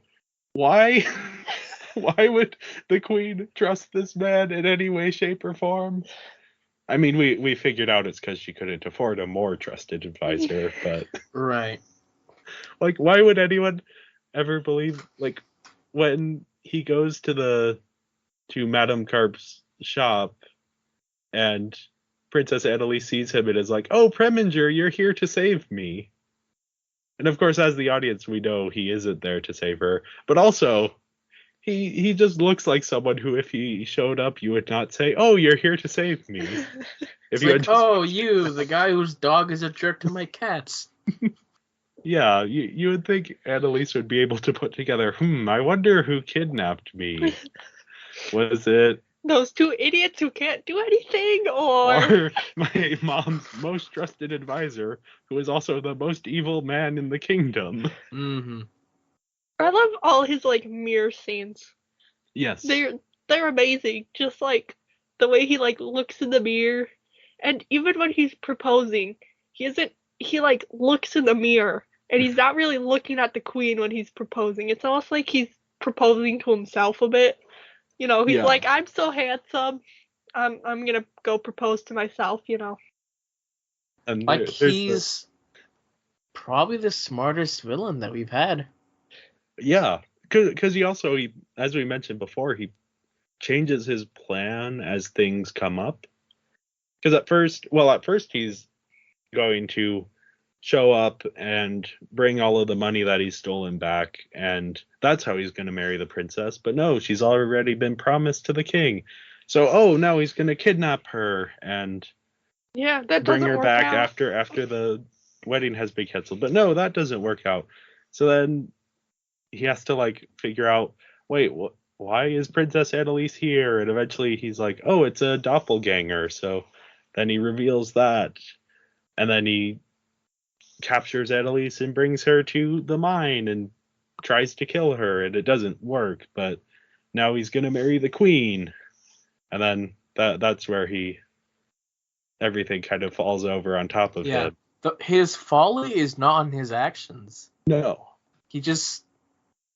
why? Why would the queen trust this man in any way, shape, or form? I mean, we figured out it's because she couldn't afford a more trusted advisor, but Right. like, why would anyone ever believe, like, when he goes to Madame Carp's shop and Princess Annalise sees him and is like, "Oh, Preminger, you're here to save me." And of course, as the audience, we know he isn't there to save her, but also he just looks like someone who, if he showed up, you would not say, "Oh, you're here to save me." If It's you like, had just, oh, you, the guy whose dog is a jerk to my cats. yeah, you would think Annalise would be able to put together, I wonder who kidnapped me. Was it Those two idiots who can't do anything, or or my mom's most trusted advisor, who is also the most evil man in the kingdom? Mm-hmm. I love all his like mirror scenes. Yes. They're amazing. Just like the way he like looks in the mirror, and even when he's proposing, he like looks in the mirror and he's not really looking at the queen when he's proposing. It's almost like he's proposing to himself a bit. You know, he's Yeah. like, I'm so handsome. I'm gonna go propose to myself, you know. And Like, there's he's probably the smartest villain that we've had. yeah, because he, as we mentioned before, he changes his plan as things come up. Because at first he's going to show up and bring all of the money that he's stolen back, and that's how he's going to marry the princess. But no, she's already been promised to the king. So, now he's going to kidnap her and Yeah, that bring doesn't her work back out. after the wedding has been canceled. But no, that doesn't work out. So then he has to like figure out, wait, why is Princess Annalise here? And eventually he's like, oh, it's a doppelganger. So then he reveals that, and then he captures Annalise and brings her to the mine and tries to kill her, and it doesn't work. But now he's gonna marry the queen, and then that's where everything kind of falls over on top of Yeah. him. His folly is not on his actions. No. He just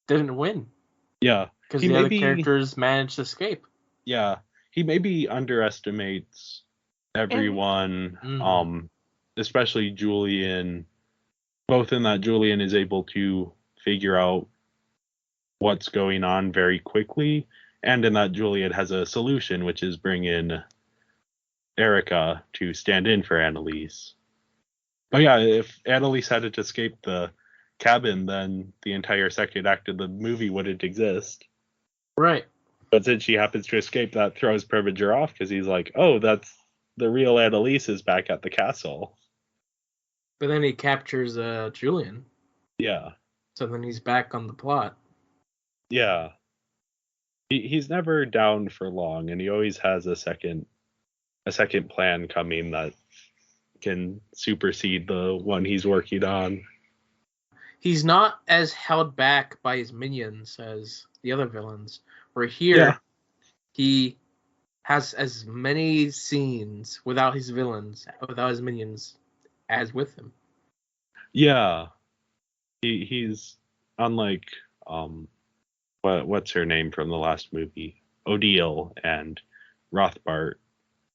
didn't win Yeah. because He the other maybe characters managed to escape. Yeah. He maybe underestimates everyone, Mhm. especially Julian, both in that Julian is able to figure out what's going on very quickly, and in that Julian has a solution, which is bring in Erica to stand in for Annalise. But yeah, if Annalise had to escape the cabin, then the entire second act of the movie wouldn't exist. Right. But since she happens to escape, that throws Preminger off because he's like, oh, that's the real Annalise is back at the castle. But then he captures Julian. Yeah. So then he's back on the plot. Yeah. He's never down for long, and he always has a second plan coming that can supersede the one he's working on. He's not as held back by his minions as the other villains. Where here, Yeah. he has as many scenes without his minions, as with him. Yeah. He's unlike what's her name from the last movie? Odile and Rothbart,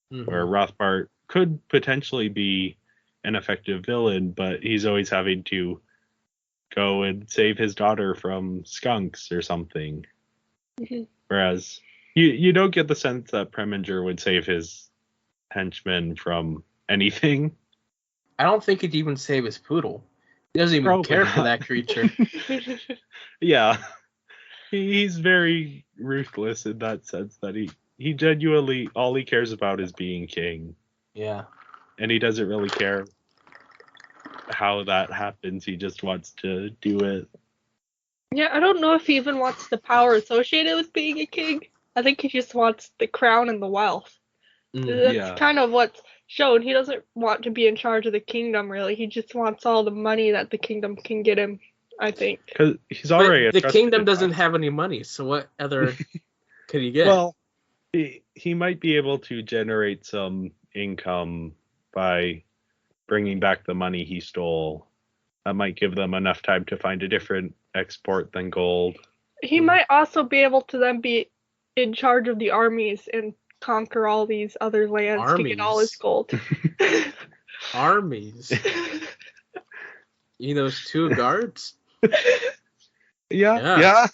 where Rothbart could potentially be an effective villain, but he's always having to go and save his daughter from skunks or something. Mhm. Whereas you don't get the sense that Preminger would save his henchmen from anything. I don't think he'd even save his poodle. He doesn't even Probably care for not. that creature. Yeah. He's very ruthless in that sense that he genuinely, all he cares about is being king. Yeah. And he doesn't really care how that happens. He just wants to do it. Yeah, I don't know if he even wants the power associated with being a king. I think he just wants the crown and the wealth. That's Yeah. kind of what's shown. He doesn't want to be in charge of the kingdom, really. He just wants all the money that the kingdom can get him, I think. Because he's already But the kingdom doesn't have any money, so what other could he get? Well, he might be able to generate some income by bringing back the money he stole. That might give them enough time to find a different export than gold. He might also be able to then be in charge of the armies and conquer all these other lands to get all his gold. Armies. You know, those 2 guards? Yeah.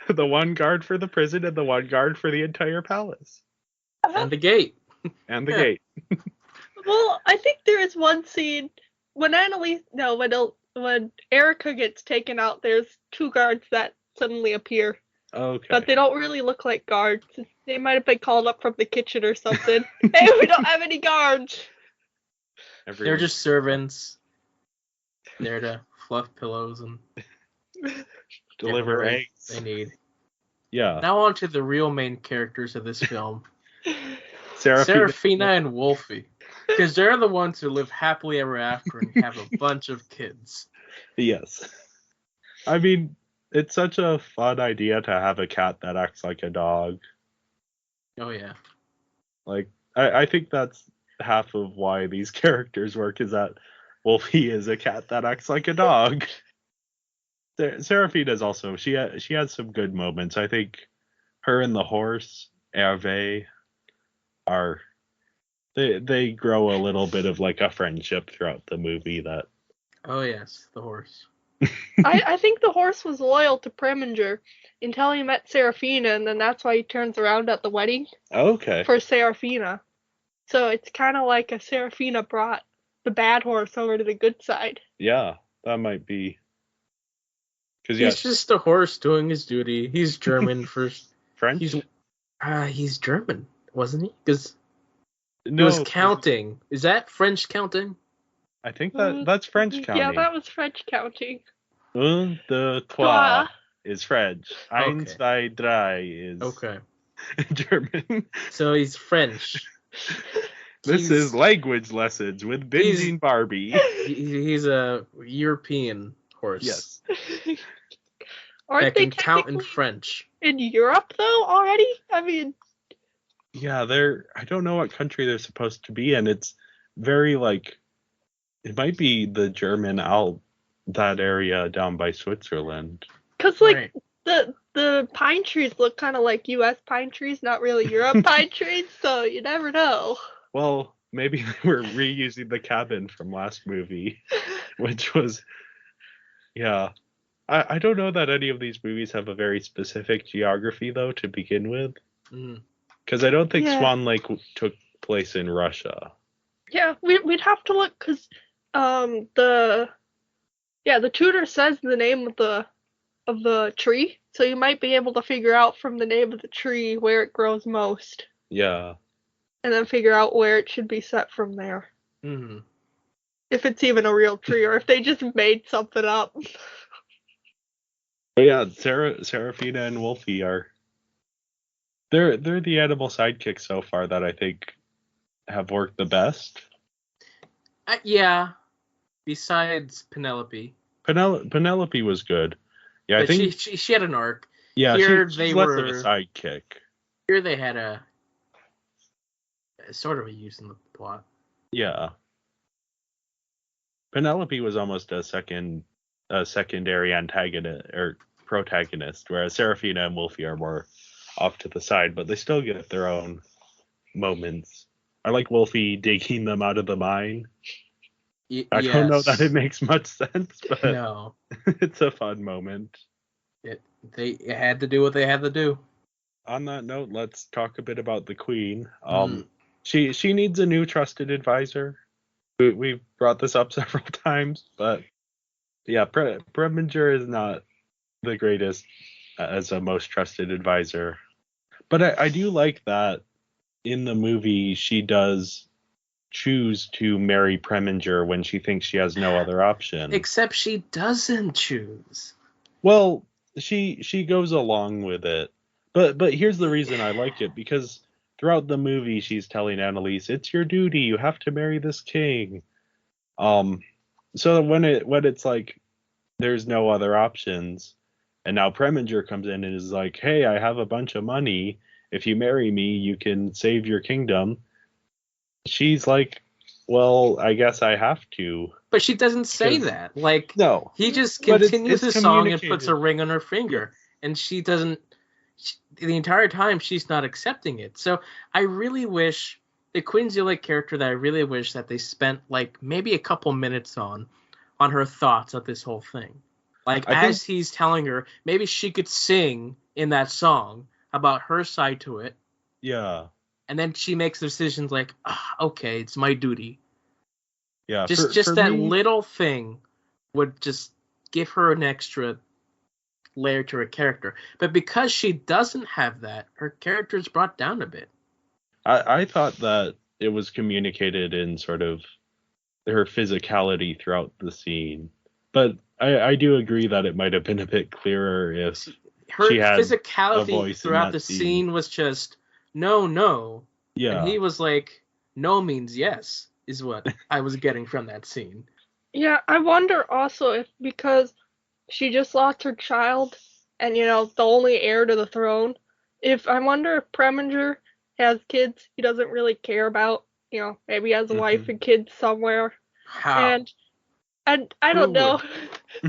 The one guard for the prison and the one guard for the entire palace. And the gate. And the gate. Well, I think there is one scene when when Erica gets taken out, there's 2 guards that suddenly appear. Okay. But they don't really look like guards. They might have been called up from the kitchen or something. Hey, we don't have any guards. They're just servants. There to fluff pillows and deliver eggs they need. Yeah. Now on to the real main characters of this film. Serafina and Wolfie. Because they're the ones who live happily ever after and have a bunch of kids. Yes. I mean, it's such a fun idea to have a cat that acts like a dog. Oh, yeah. Like, I think that's half of why these characters work, is that Wolfie is a cat that acts like a dog. Serafina is also, she has some good moments. I think her and the horse, Hervé, they grow a little bit of like a friendship throughout the movie. That. Oh yes, the horse. I think the horse was loyal to Preminger until he met Serafina, and then that's why he turns around at the wedding. Okay. For Serafina. So it's kind of like a Serafina brought the bad horse over to the good side. Yeah, that might be. He's just a horse doing his duty. He's German first. French? He's German, wasn't he? Because no, he was counting. Is that French counting? I think that's French counting. Yeah, that was French counting. Un, deux, trois is French. Eins, zwei, drei is German. So he's French. This is language lessons with Binging Barbie. He's a European horse. Yes. Aren't they count in French? In Europe though already? I mean, yeah, I don't know what country they're supposed to be in. It's very like, it might be the German Alp, that area down by Switzerland. Because like the pine trees look kind of like U.S. pine trees, not really Europe pine trees. So you never know. Well, maybe they were reusing the cabin from last movie, which was, yeah. I don't know that any of these movies have a very specific geography, though, to begin with. Because I don't think Swan Lake took place in Russia. Yeah, we'd have to look, because the tutor says the name of the tree, so you might be able to figure out from the name of the tree where it grows most. Yeah. And then figure out where it should be set from there. Mm-hmm. If it's even a real tree, or if they just made something up. But yeah, Serafina and Wolfie they're the animal sidekicks so far that I think have worked the best. Yeah. Besides Penelope. Penelope was good. Yeah, but I think she had an arc. Yeah, here she's less of a sidekick. Here they had a sort of a use in the plot. Yeah. Penelope was almost a secondary antagonist or protagonist, whereas Serafina and Wolfie are more off to the side, but they still get their own moments. I like Wolfie digging them out of the mine. I don't know that it makes much sense, but no. It's a fun moment. They had to do what they had to do. On that note, let's talk a bit about the Queen. She needs a new trusted advisor. We've brought this up several times, but yeah, Preminger is not the greatest as a most trusted advisor. But I do like that in the movie she does choose to marry Preminger when she thinks she has no other option. Except she doesn't choose. Well, she goes along with it. But here's the reason I like it, because throughout the movie she's telling Annalise, it's your duty, you have to marry this king. So when it's like there's no other options, and now Preminger comes in and is like, hey, I have a bunch of money. If you marry me, you can save your kingdom. She's like, Well, I guess I have to. But she doesn't say Because- that. Like, No. he just But continues it's the song and puts communicated. a ring on her finger. And she doesn't... the entire time, she's not accepting it. So I really wish... the Queen Zilla character that I really wish that they spent, like, maybe a couple minutes on her thoughts of this whole thing. Like, as he's telling her, maybe she could sing in that song about her side to it. Yeah. And then she makes decisions like, okay, it's my duty. Yeah. Just for that me, little thing would just give her an extra layer to her character. But because she doesn't have that, her character is brought down a bit. I thought that it was communicated in sort of her physicality throughout the scene. But I do agree that it might have been a bit clearer if Her she had a physicality voice in throughout that the scene. scene was just, no. Yeah. And he was like, no means yes, is what I was getting from that scene. Yeah, I wonder also if because she just lost her child and, the only heir to the throne, I wonder if Preminger has kids he doesn't really care about, maybe he has a wife and kids somewhere. How? And I don't know.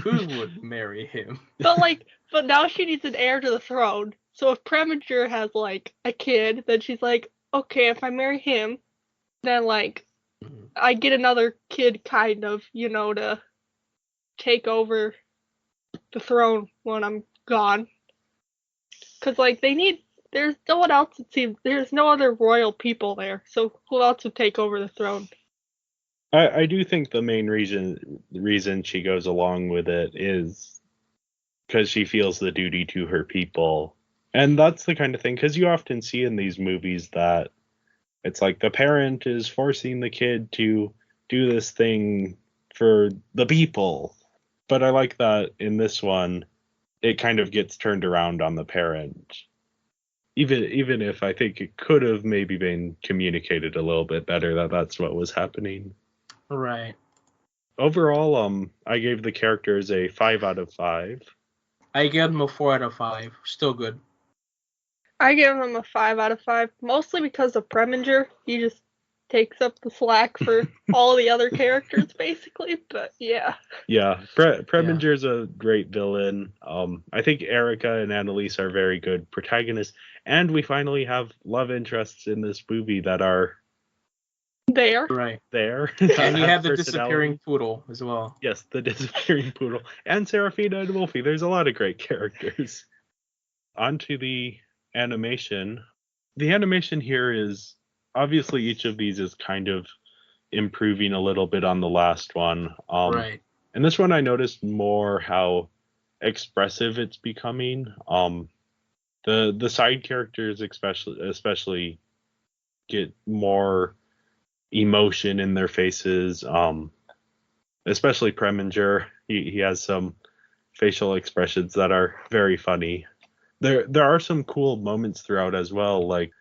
Who would marry him? But now she needs an heir to the throne. So if Preminger has, like, a kid, then she's like, okay, if I marry him, then, like, I get another kid, kind of, to take over the throne when I'm gone. Because, like, there's no one else, it seems, there's no other royal people there, so who else would take over the throne? I do think the main reason she goes along with it is because she feels the duty to her people. And that's the kind of thing, because you often see in these movies that it's like the parent is forcing the kid to do this thing for the people. But I like that in this one, it kind of gets turned around on the parent. Even if I think it could have maybe been communicated a little bit better that that's what was happening. Right. Overall, I gave the characters a 5 out of 5. I gave them a 4 out of 5. Still good. I give him a 5 out of 5, mostly because of Preminger. He just takes up the slack for all the other characters, basically, but yeah. Yeah, Preminger's a great villain. I think Erica and Annalise are very good protagonists, and we finally have love interests in this movie that are There. Right. there. And you have the personality. disappearing poodle as well. Yes, the disappearing poodle. And Serafina and Wolfie. There's a lot of great characters. On to the animation. The animation here is, obviously each of these is kind of improving a little bit on the last one. Right. And this one I noticed more how expressive it's becoming. The side characters especially get more emotion in their faces. Especially Preminger. He has some facial expressions that are very funny. There are some cool moments throughout as well, like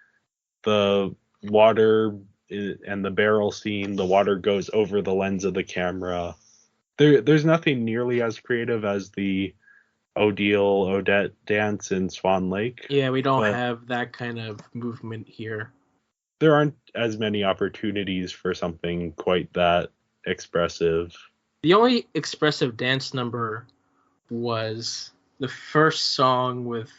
the water and the barrel scene. The water goes over the lens of the camera. There's nothing nearly as creative as the Odette dance in Swan Lake. Yeah, we don't have that kind of movement here. There aren't as many opportunities for something quite that expressive. The only expressive dance number was the first song with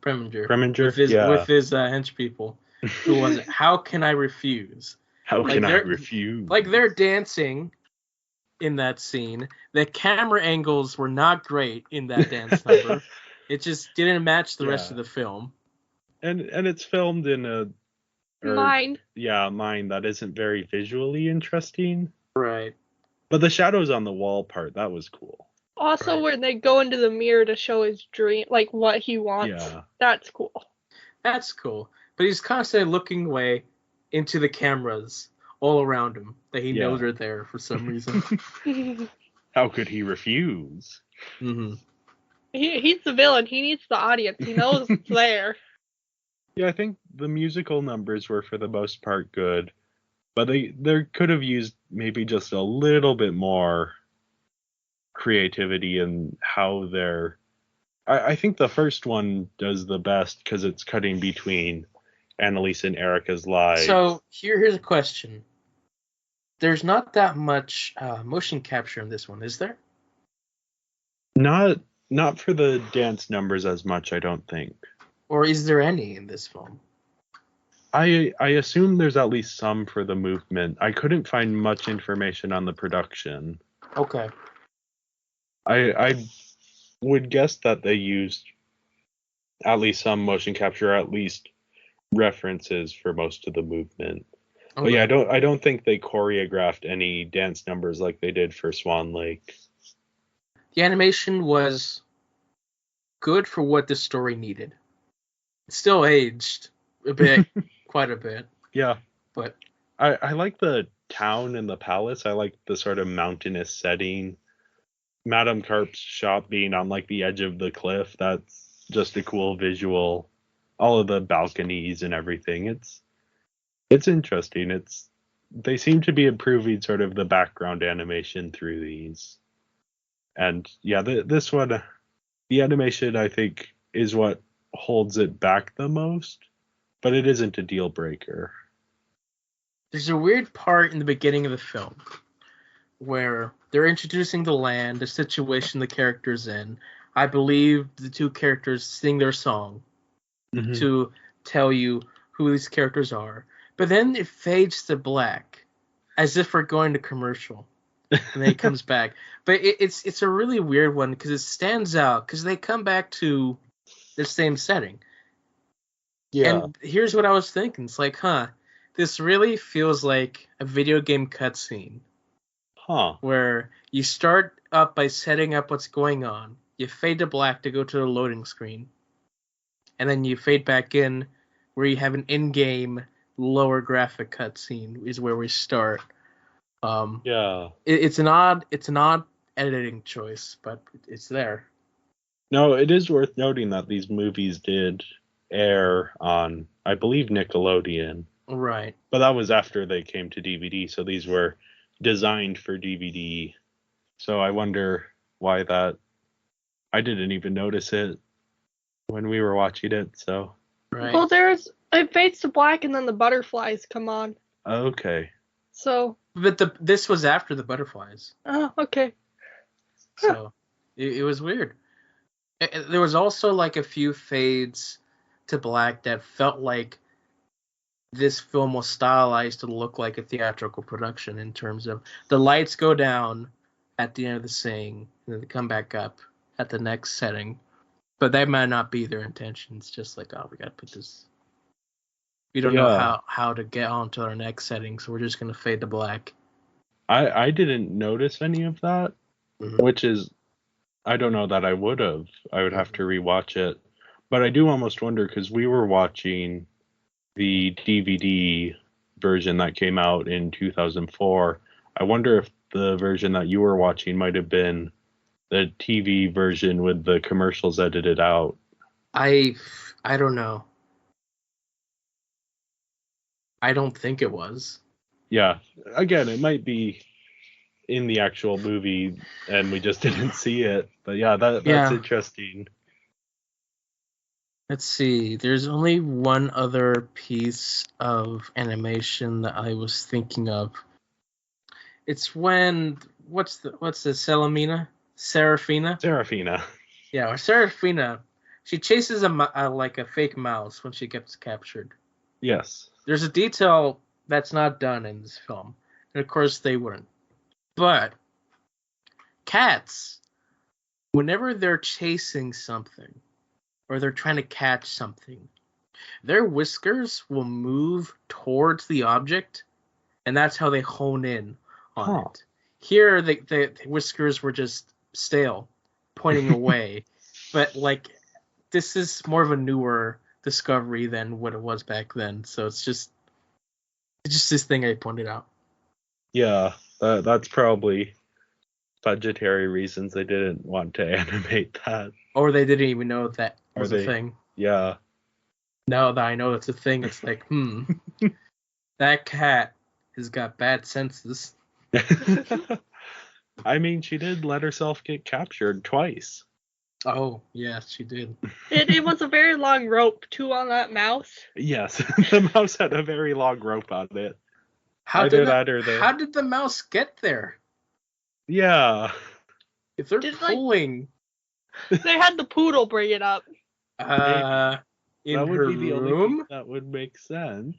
Preminger. With his hench people. Who was it? How Can I Refuse? How can I refuse? Like, they're dancing in that scene. The camera angles were not great in that dance number. It just didn't match the rest of the film. And it's filmed in a mine that isn't very visually interesting. Right. But the shadows on the wall part, that was cool. Also, when they go into the mirror to show his dream, like what he wants, that's cool. That's cool. But he's constantly looking away into the cameras all around him that he knows are there for some reason. How could he refuse? Mm-hmm. He's the villain. He needs the audience. He knows it's there. Yeah, I think the musical numbers were for the most part good. But they could have used maybe just a little bit more creativity in how they're... I think the first one does the best because it's cutting between Annalise and Erica's lives. So here's a question. there's not that much motion capture in this one, is there? Not for the dance numbers as much, I don't think. Or is there any in this film? I assume there's at least some for the movement. I couldn't find much information on the production. Okay. I would guess that they used at least some motion capture, at least references for most of the movement. Okay. But yeah, I don't think they choreographed any dance numbers like they did for Swan Lake. The animation was good for what the story needed. It still aged a bit, quite a bit. Yeah. But I like the town and the palace. I like the sort of mountainous setting. Madame Carp's shop being on like the edge of the cliff. That's just a cool visual. All of the balconies and everything. It's interesting. They seem to be improving sort of the background animation through these. And yeah, this one, the animation I think is what holds it back the most, but it isn't a deal breaker. there's a weird part in the beginning of the film where they're introducing the land, the situation the character's in. I believe the two characters sing their song to tell you who these characters are. But then it fades to black, as if we're going to commercial. And then it comes back. But it's a really weird one because it stands out because they come back to the same setting. Yeah. And here's what I was thinking. It's like, this really feels like a video game cutscene. Where you start up by setting up what's going on. You fade to black to go to the loading screen. And then you fade back in where you have an in-game lower graphic cutscene is where we start. Yeah. It's an odd editing choice, but it's there. No, it is worth noting that these movies did air on, I believe, Nickelodeon. Right. But that was after they came to DVD, so these were designed for DVD. So I wonder why that. I didn't even notice it when we were watching it, so. Right. Well, it fades to black and then the butterflies come on. Okay. So. But this was after the butterflies. Oh, okay. So it was weird. There was also like a few fades to black that felt like this film was stylized to look like a theatrical production in terms of the lights go down at the end of the scene and then they come back up at the next setting. But that might not be their intention. It's just like, we got to put this. We don't know how to get on to our next setting, so we're just going to fade to black. I didn't notice any of that, which is, I don't know that I would have. I would have to rewatch it. But I do almost wonder, because we were watching the DVD version that came out in 2004. I wonder if the version that you were watching might have been the TV version with the commercials edited out. I don't know. I don't think it was. Yeah. Again, it might be in the actual movie and we just didn't see it. But yeah, that's interesting. Let's see. There's only one other piece of animation that I was thinking of. It's when what's the Salamina? Serafina. Yeah, or Serafina. She chases like a fake mouse when she gets captured. Yes. There's a detail that's not done in this film, and of course they wouldn't. But cats, whenever they're chasing something or they're trying to catch something, their whiskers will move towards the object, and that's how they hone in on it. Here, the whiskers were just stale, pointing away. But like, this is more of a newer discovery than what it was back then. So it's just this thing I pointed out. Yeah, that's probably budgetary reasons they didn't want to animate that. Or they didn't even know that was a thing. Yeah. Now that I know it's a thing, it's like, that cat has got bad senses. I mean, she did let herself get captured twice. Oh, yes, she did. It was a very long rope, too, on that mouse. Yes, the mouse had a very long rope on it. Either that or the... How did the mouse get there? Yeah. If they're Just pulling... They had the poodle bring it up. in That would her be the only room? thing that would make sense.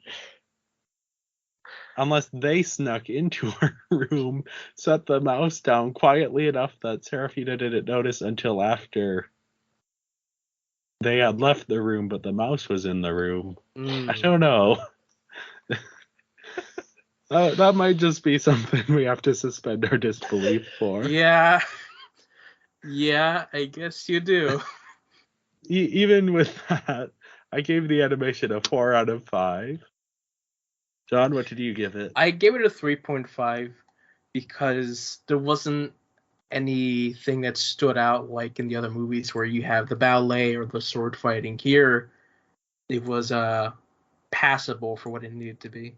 Unless they snuck into her room, set the mouse down quietly enough that Serafina didn't notice until after they had left the room, but the mouse was in the room. I don't know. That might just be something we have to suspend our disbelief for. Yeah. Yeah, I guess you do. Even with that, I gave the animation a 4 out of 5. John, what did you give it? I gave it a 3.5 because there wasn't anything that stood out like in the other movies where you have the ballet or the sword fighting. Here, it was passable for what it needed to be.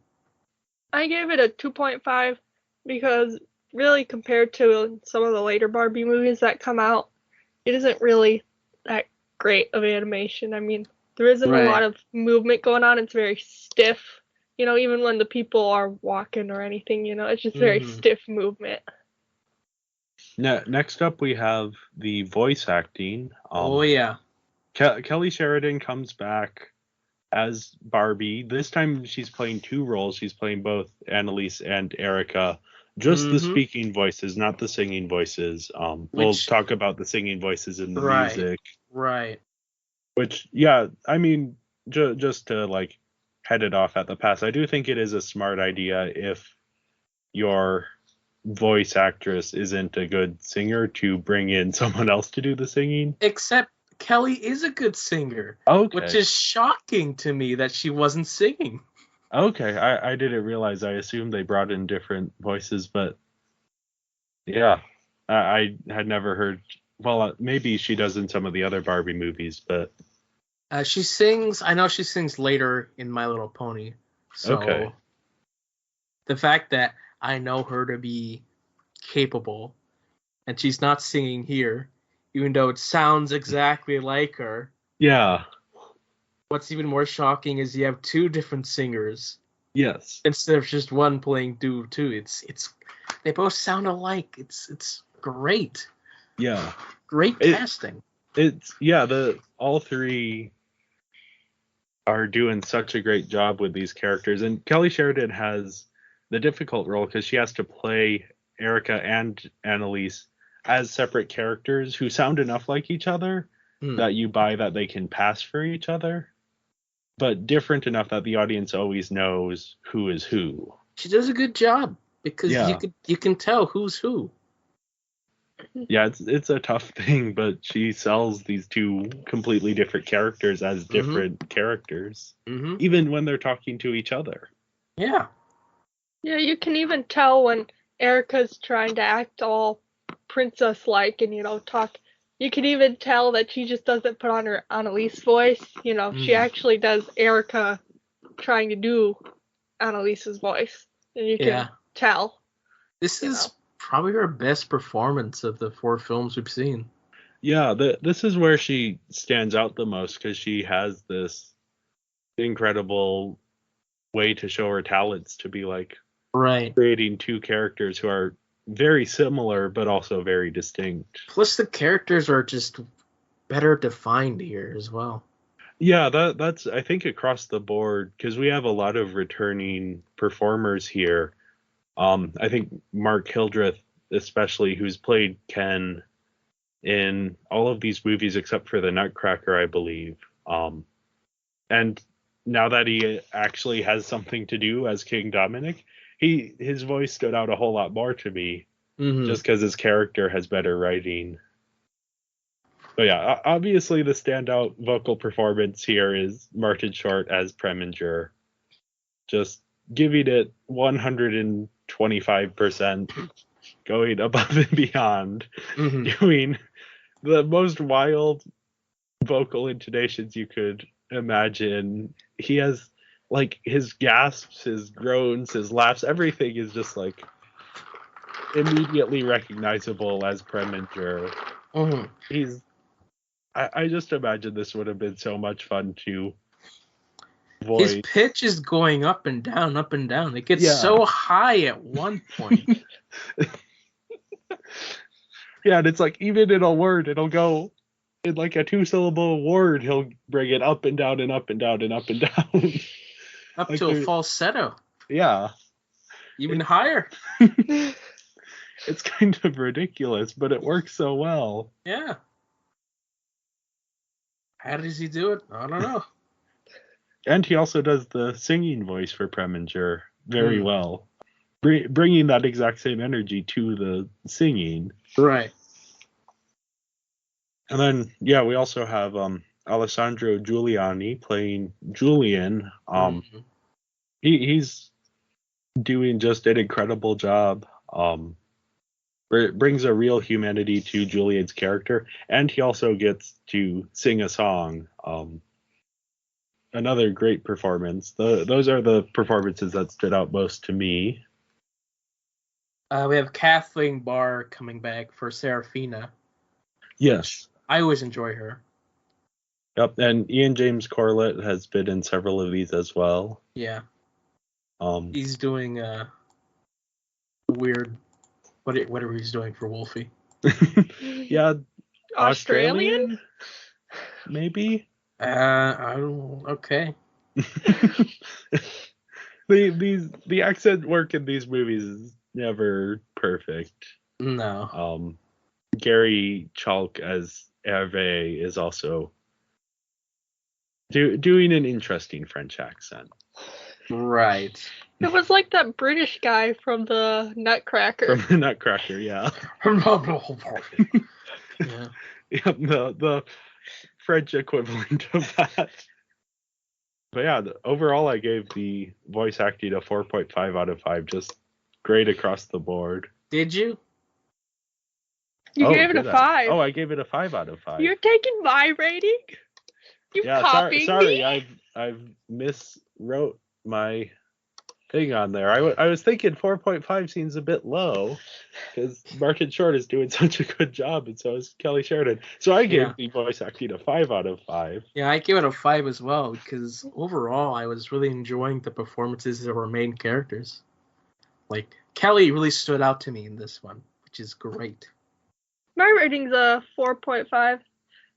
I gave it a 2.5 because really compared to some of the later Barbie movies that come out, it isn't really that great of animation. I mean, there isn't a lot of movement going on. It's very stiff. You know, even when the people are walking or anything, you know, it's just very stiff movement. Next up, we have the voice acting. Oh, yeah. Kelly Sheridan comes back as Barbie. This time she's playing 2 roles. She's playing both Annalise and Erica. Just the speaking voices, not the singing voices. We'll talk about the singing voices in the music. Right. Which, yeah, I mean, just to, like, head it off at the pass, I do think it is a smart idea if your voice actress isn't a good singer to bring in someone else to do the singing. Except Kelly is a good singer. Okay. Which is shocking to me that she wasn't singing. Okay, I didn't realize. I assumed they brought in different voices, but yeah, I had never heard. Well, maybe she does in some of the other Barbie movies, but She sings. I know she sings later in My Little Pony. So okay. The fact that I know her to be capable, and she's not singing here, even though it sounds exactly like her. Yeah. What's even more shocking is you have 2 different singers. Yes. Instead of just one playing duo too. It's they both sound alike. It's great. Yeah. Great casting. All 3 are doing such a great job with these characters, and Kelly Sheridan has the difficult role because she has to play Erica and Annalise as separate characters who sound enough like each other that you buy that they can pass for each other, but different enough that the audience always knows who is who. She does a good job because you can tell who's who. Yeah, it's a tough thing, but she sells these 2 completely different characters as different characters, even when they're talking to each other. Yeah. Yeah, you can even tell when Erica's trying to act all princess-like and, you know, talk. You can even tell that she just doesn't put on her Annalise voice. You know, she actually does Erica trying to do Annalise's voice. And you can tell. This is probably her best performance of the 4 films we've seen. Yeah, this is where she stands out the most because she has this incredible way to show her talents to be like creating 2 characters who are very similar but also very distinct. Plus the characters are just better defined here as well. Yeah, that's I think across the board because we have a lot of returning performers here. I think Mark Hildreth, especially, who's played Ken in all of these movies except for the Nutcracker, I believe. And now that he actually has something to do as King Dominic, his voice stood out a whole lot more to me, just because his character has better writing. But yeah, obviously the standout vocal performance here is Martin Short as Preminger, just giving it 125%, going above and beyond, doing the most wild vocal intonations you could imagine. He has like his gasps, his groans, his laughs, everything is just like immediately recognizable as Preminger. I just imagine this would have been so much fun to voice. His pitch is going up and down, up and down. It gets Yeah. so high at one point. Yeah, and it's like even in a word, it'll go in like a 2-syllable word. He'll bring it up and down and up and down and up and down. Up Like to a there- falsetto. Yeah, Even higher. it's kind of ridiculous, but it works so well. Yeah. How does he do it? I don't know. And he also does the singing voice for Preminger very Mm. well, bringing that exact same energy to the singing. Right. And then, yeah, we also have Alessandro Giuliani playing Julian. Mhm. He's doing just an incredible job. Brings a real humanity to Julian's character, and he also gets to sing a song. Another great performance. Those are the performances that stood out most to me. We have Kathleen Barr coming back for Serafina. Yes. I always enjoy her. Yep, and Ian James Corlett has been in several of these as well. Yeah. Um, He's doing weird whatever he's doing for Wolfie. yeah, Australian? maybe. I don't. Okay. The accent work in these movies is never perfect. No. Gary Chalk as Hervé is also doing an interesting French accent. Right. It was like that British guy from the Nutcracker. From the Nutcracker, yeah. Yeah. Yep, the French equivalent of that. But yeah, overall I gave the voice acting a 4.5 out of 5. Just great across the board. Did you? You gave it a did I? 5. Oh, I gave it a 5 out of 5. You're taking my rating? You Yeah, copying sorry, me? I've miswrote my thing on there. I was thinking 4.5 seems a bit low because Martin Short is doing such a good job, and so is Kelly Sheridan. So I gave Yeah. the voice acting a 5 out of 5. Yeah, I gave it a 5 as well because overall I was really enjoying the performances of our main characters. Like Kelly really stood out to me in this one, which is great. My rating's a 4.5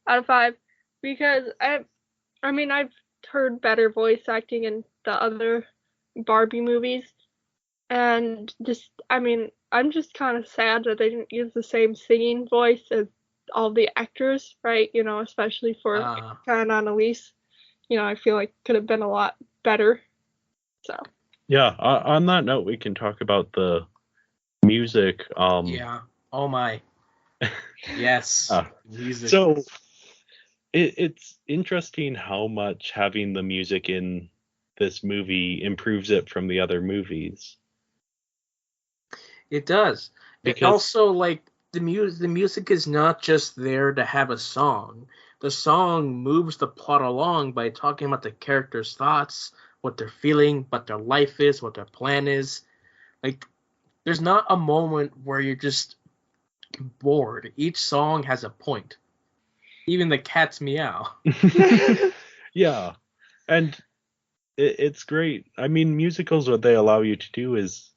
out of 5 because I mean I've heard better voice acting in the other Barbie movies, and just I'm just kind of sad that they didn't use the same singing voice as all the actors, right? You know, especially for Anna and Annalise. You know, I feel like could have been a lot better. So Yeah, on that note, we can talk about the music. Yeah. Oh my. Yes. Music. So it's interesting how much having the music in this movie improves it from the other movies. It does. Because It also, like, the music is not just there to have a song. The song moves the plot along by talking about the characters' thoughts, what they're feeling, what their life is, what their plan is. Like, there's not a moment where you're just bored. Each song has a point. Even the cat's meow. yeah, and it's great. I mean, musicals, what they allow you to do is,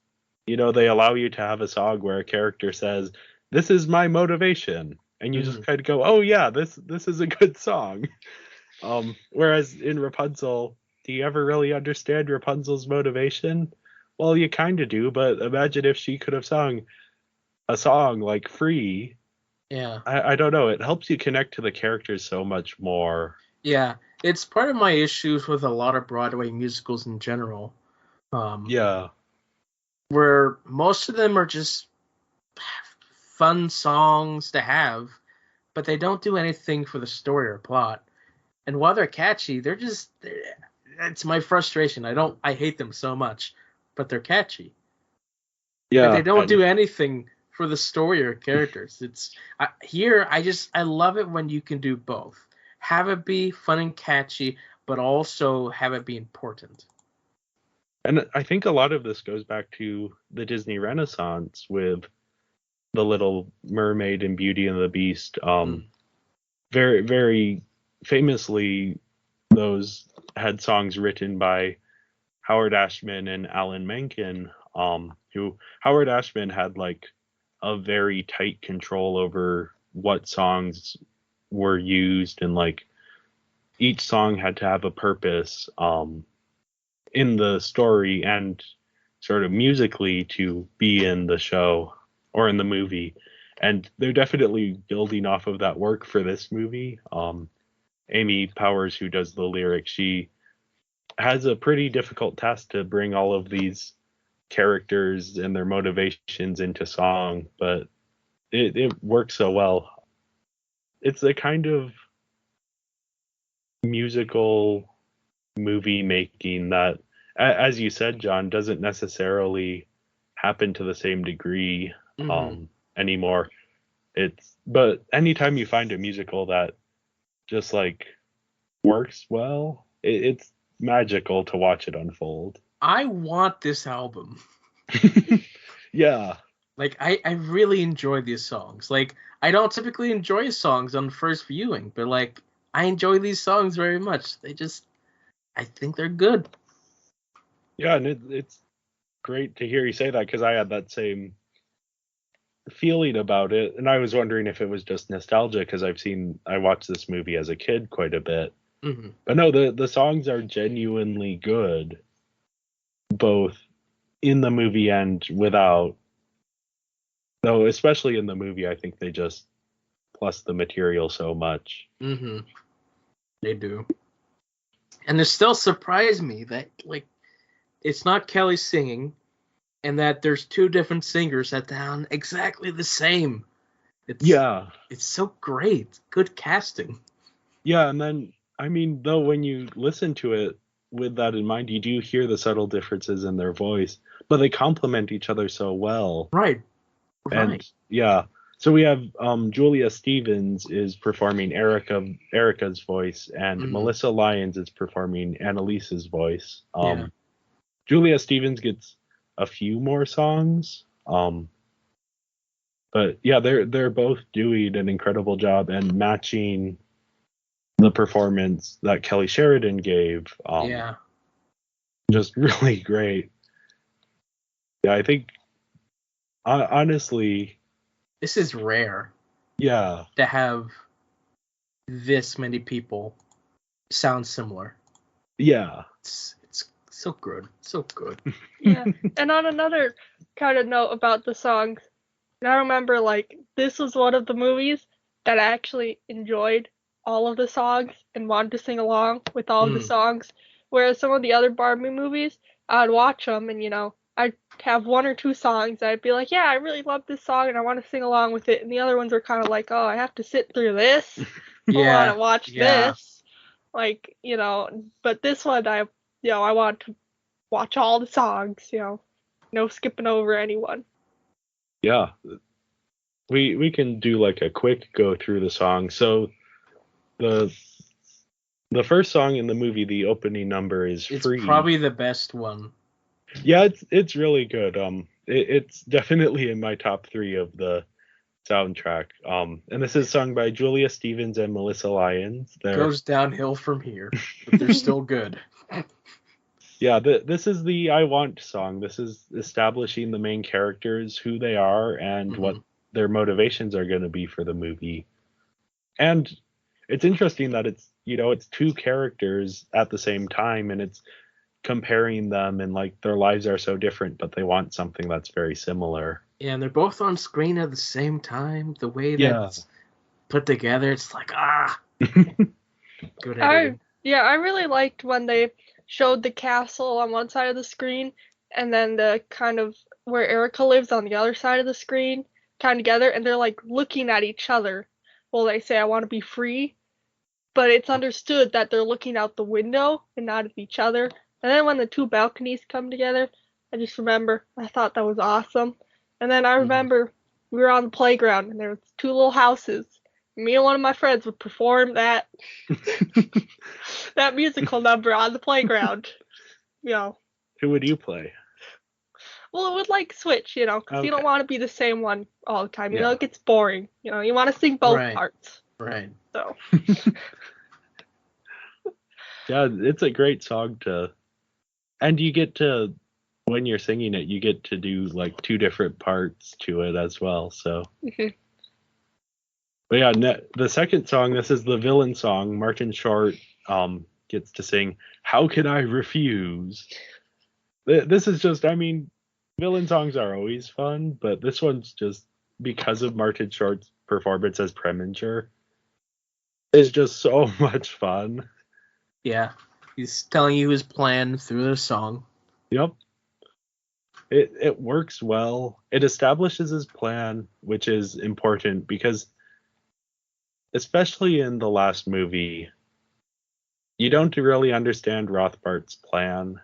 you know, they allow you to have a song where a character says, "This is my motivation," and you just kind of go, "Oh yeah, this is a good song." Whereas in Rapunzel, do you ever really understand Rapunzel's motivation? Well, you kind of do, but imagine if she could have sung a song like "Free." Yeah. I don't know. It helps you connect to the characters so much more. Yeah. It's part of my issues with a lot of Broadway musicals in general. Yeah. Where most of them are just fun songs to have, but they don't do anything for the story or plot. And while they're catchy, it's my frustration. I hate them so much, but they're catchy. Yeah. But they don't do anything for the story or characters. I love it when you can do both. Have it be fun and catchy, but also have it be important. And I think a lot of this goes back to the Disney Renaissance with The Little Mermaid and Beauty and the Beast. Very, very famously those had songs written by Howard Ashman and Alan Menken, who Howard Ashman had like a very tight control over what songs were used, and like each song had to have a purpose in the story and sort of musically to be in the show or in the movie. And they're definitely building off of that work for this movie. Amy Powers, who does the lyrics, she has a pretty difficult task to bring all of these characters and their motivations into song, but it works so well. It's a kind of musical movie making that, as you said, John, doesn't necessarily happen to the same degree anymore. But anytime you find a musical that just like works well, it's magical to watch it unfold. I want this album. Yeah. Like, I really enjoy these songs. Like, I don't typically enjoy songs on first viewing, but like, I enjoy these songs very much. I think they're good. Yeah, and it's great to hear you say that, because I had that same feeling about it, and I was wondering if it was just nostalgia because I watched this movie as a kid quite a bit. Mm-hmm. But no, the songs are genuinely good, both in the movie and without. Though especially in the movie, I think they just plus the material so much. Mm-hmm. They do. And it still surprised me that like it's not Kelly singing, and that there's two different singers that sound exactly the same. It's so great. Good casting. Yeah, and then I mean, though, when you listen to it with that in mind, you do hear the subtle differences in their voice, but they complement each other so well. Right. And yeah, so we have Julia Stevens is performing Erica's voice, and Melissa Lyons is performing Annalise's voice. Julia Stevens gets a few more songs, but yeah, they're both doing an incredible job and matching the performance that Kelly Sheridan gave. Just really great. Yeah, I think honestly, this is rare. Yeah. To have this many people sound similar. Yeah. It's so good. So good. Yeah. And on another kind of note about the songs, I remember like this was one of the movies that I actually enjoyed all of the songs and wanted to sing along with all of the songs. Whereas some of the other Barbie movies, I'd watch them and I'd have one or two songs. I'd be like, yeah, I really love this song and I want to sing along with it. And the other ones are kind of like, oh, I have to sit through this. I want to watch this. Like, but this one, I want to watch all the songs, no skipping over anyone. Yeah. We can do like a quick go through the song. So the first song in the movie, the opening number is Free. It's probably the best one. Yeah, it's really good. It's definitely in my top 3 of the soundtrack. And this is sung by Julia Stevens and Melissa Lyons. Goes downhill from here, but they're still good. Yeah, this is the I Want song. This is establishing the main characters, who they are, and what their motivations are going to be for the movie. And it's interesting that it's two characters at the same time, and it's comparing them, and like their lives are so different, but they want something that's very similar. Yeah, and they're both on screen at the same time. The way that's put together, it's like, good editing. I really liked when they showed the castle on one side of the screen and then the kind of where Erica lives on the other side of the screen kind of together, and they're like looking at each other. Well, they say, I want to be free, but it's understood that they're looking out the window and not at each other. And then when the two balconies come together, I just remember, I thought that was awesome. And then I remember we were on the playground and there was 2 little houses. Me and one of my friends would perform that that musical number on the playground. Who would you play? Well, it would like switch, because you don't want to be the same one all the time. It gets boring. You want to sing both parts. Right. So. Yeah, it's a great song and you get to, when you're singing it, you get to do like two different parts to it as well. So, Mhm. but yeah, the second song, this is the villain song. Martin Short gets to sing "How Can I Refuse." This is just, I mean, villain songs are always fun, but this one's just because of Martin Short's performance as Preminger is just so much fun. Yeah. He's telling you his plan through the song. Yep. It works well. It establishes his plan, which is important because especially in the last movie, you don't really understand Rothbart's plan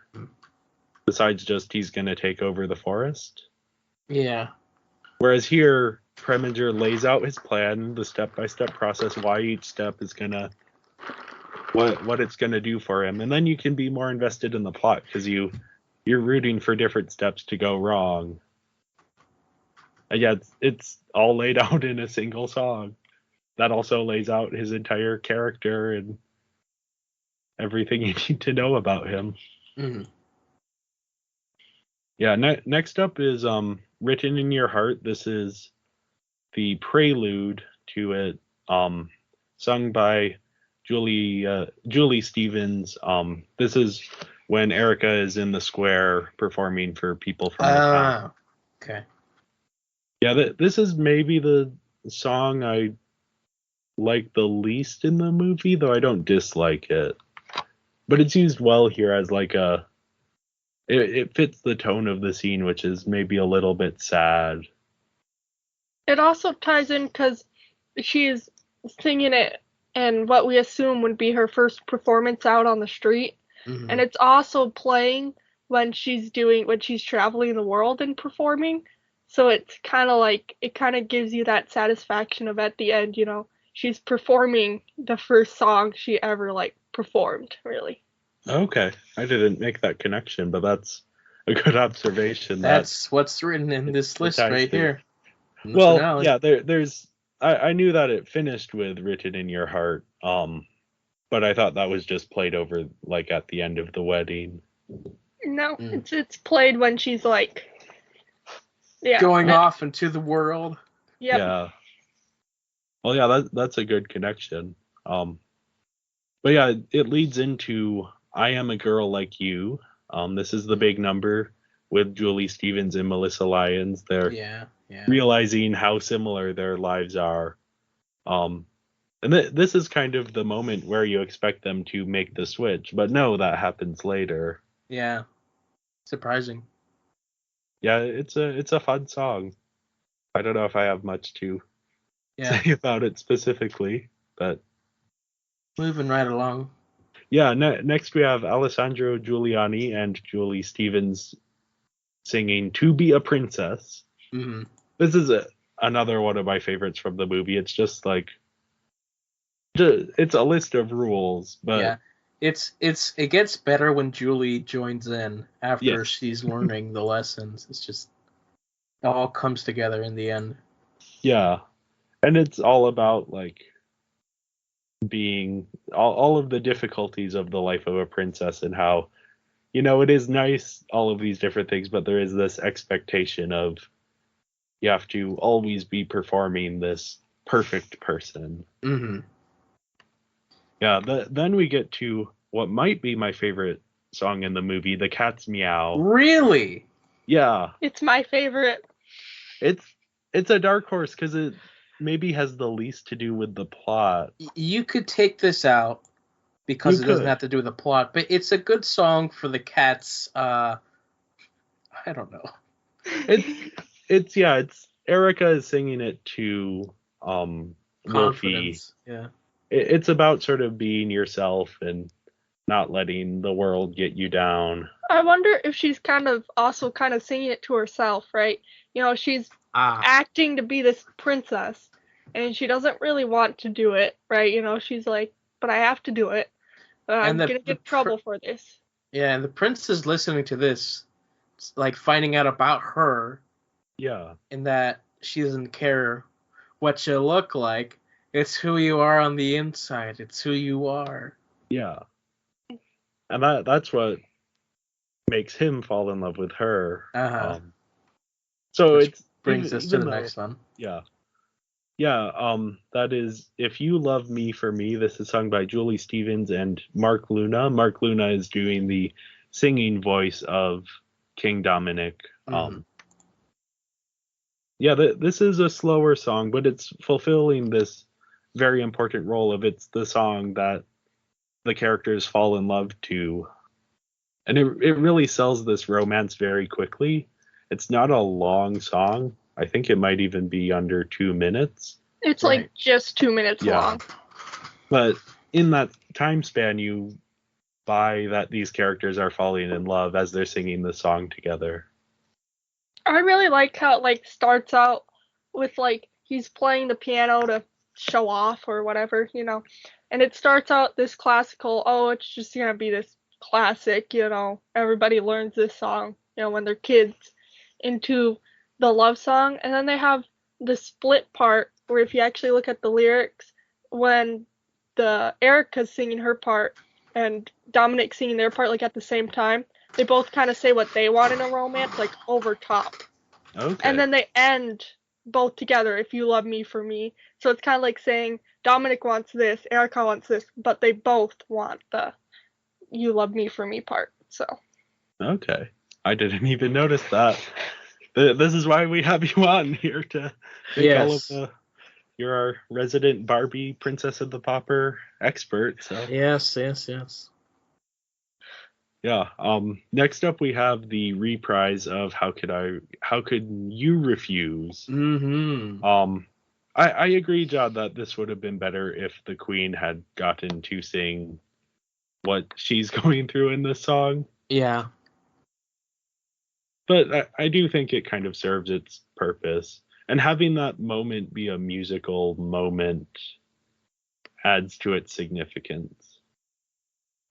besides just he's going to take over the forest. Yeah. Whereas here, Preminger lays out his plan, the step-by-step process, why each step is gonna, what it's gonna do for him, and then you can be more invested in the plot because you're rooting for different steps to go wrong. And yeah, it's all laid out in a single song. That also lays out his entire character and everything you need to know about him. Mm-hmm. Yeah, next up is Written in Your Heart. This is the prelude to it, sung by Julie Stevens. This is when Erica is in the square performing for people from the town. Okay. Yeah, this is maybe the song I like the least in the movie, though I don't dislike it. But it's used well here as like it fits the tone of the scene, which is maybe a little bit sad. It also ties in because she's singing it and what we assume would be her first performance out on the street. Mm-hmm. And it's also playing when she's traveling the world and performing. So it's kind of like, it kind of gives you that satisfaction of at the end, she's performing the first song she ever like performed, really. Okay, I didn't make that connection, but that's a good observation. That's what's written in this list right here. Well, yeah, there's. I knew that it finished with "Written in Your Heart," but I thought that was just played over like at the end of the wedding. No, it's played when she's like, going off into the world. Yep. Yeah. Well, yeah, that's a good connection. But yeah, it leads into "I Am a Girl Like You." This is the big number with Julie Stevens and Melissa Lyons. They're realizing how similar their lives are. And this is kind of the moment where you expect them to make the switch, but no, that happens later. Yeah. Surprising. Yeah, it's a fun song. I don't know if I have much to say about it specifically, but moving right along. Yeah, next we have Alessandro Giuliani and Julie Stevens singing "To Be a Princess." Mm-hmm. This is another one of my favorites from the movie. It's just like it's a list of rules, but it gets better when Julie joins in after she's learning the lessons. It's just it all comes together in the end. Yeah, and it's all about like being all of the difficulties of the life of a princess and how it is nice, all of these different things, but there is this expectation of you have to always be performing this perfect person. Mm-hmm. Yeah, then we get to what might be my favorite song in the movie, "The Cat's Meow." Really? Yeah. It's my favorite. It's a dark horse because it maybe has the least to do with the plot. You could take this out because it doesn't have to do with the plot, but it's a good song for the cats. I don't know. It's Erica is singing it to Wolfie. Yeah. It's about sort of being yourself and not letting the world get you down. I wonder if she's kind of singing it to herself, right? She's acting to be this princess, and she doesn't really want to do it, right? She's like, but I have to do it. I'm gonna get in trouble for this. Yeah, and the prince is listening to this, like finding out about her. Yeah. And that she doesn't care what you look like. It's who you are on the inside. It's who you are. Yeah. and that's what makes him fall in love with her. Uh-huh. So Which it's brings us to the though, next one. yeah. That is If You Love Me for Me. This is sung by Julie Stevens and Mark Luna. Mark Luna is doing the singing voice of King Dominic. Mhm. This is a slower song, but it's fulfilling this very important role of it's the song that the characters fall in love to. And it really sells this romance very quickly. It's not a long song. I think it might even be under 2 minutes. It's Right. like just 2 minutes Yeah. long. But in that time span, you buy that these characters are falling in love as they're singing the song together. I really like how it like starts out with like he's playing the piano to show off or whatever, you know. And it starts out this classical, oh, it's just gonna be this classic, you know, everybody learns this song, you know, when they're kids, into the love song. And then they have the split part where if you actually look at the lyrics, when the Erica's singing her part and Dominic's singing their part like at the same time, they both kind of say what they want in a romance, like over top. Okay. And then they end both together, if you love me for me. So it's kind of like saying Dominic wants this, Erica wants this, but they both want the you love me for me part. So Okay. I didn't even notice that. This is why we have you on here to make all of Yes. you're our resident Barbie Princess and the Pauper expert. So Yes. yeah. Next up we have the reprise of How Could You Refuse? Mm-hmm. I agree, John, that this would have been better if the Queen had gotten to sing what she's going through in this song. Yeah. But I do think it kind of serves its purpose. And having that moment be a musical moment adds to its significance.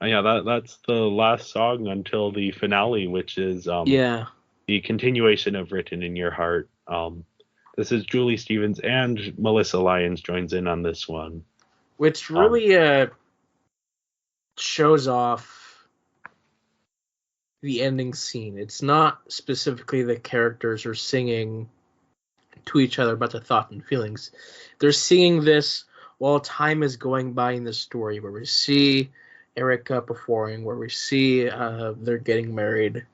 And yeah, that's the last song until the finale, which is Yeah. the continuation of Written in Your Heart. This is Julie Stevens and Melissa Lyons joins in on this one. Which really shows off the ending scene. It's not specifically the characters are singing to each other about their thoughts and feelings. They're singing this while time is going by in the story, where we see Erica performing, where we see they're getting married.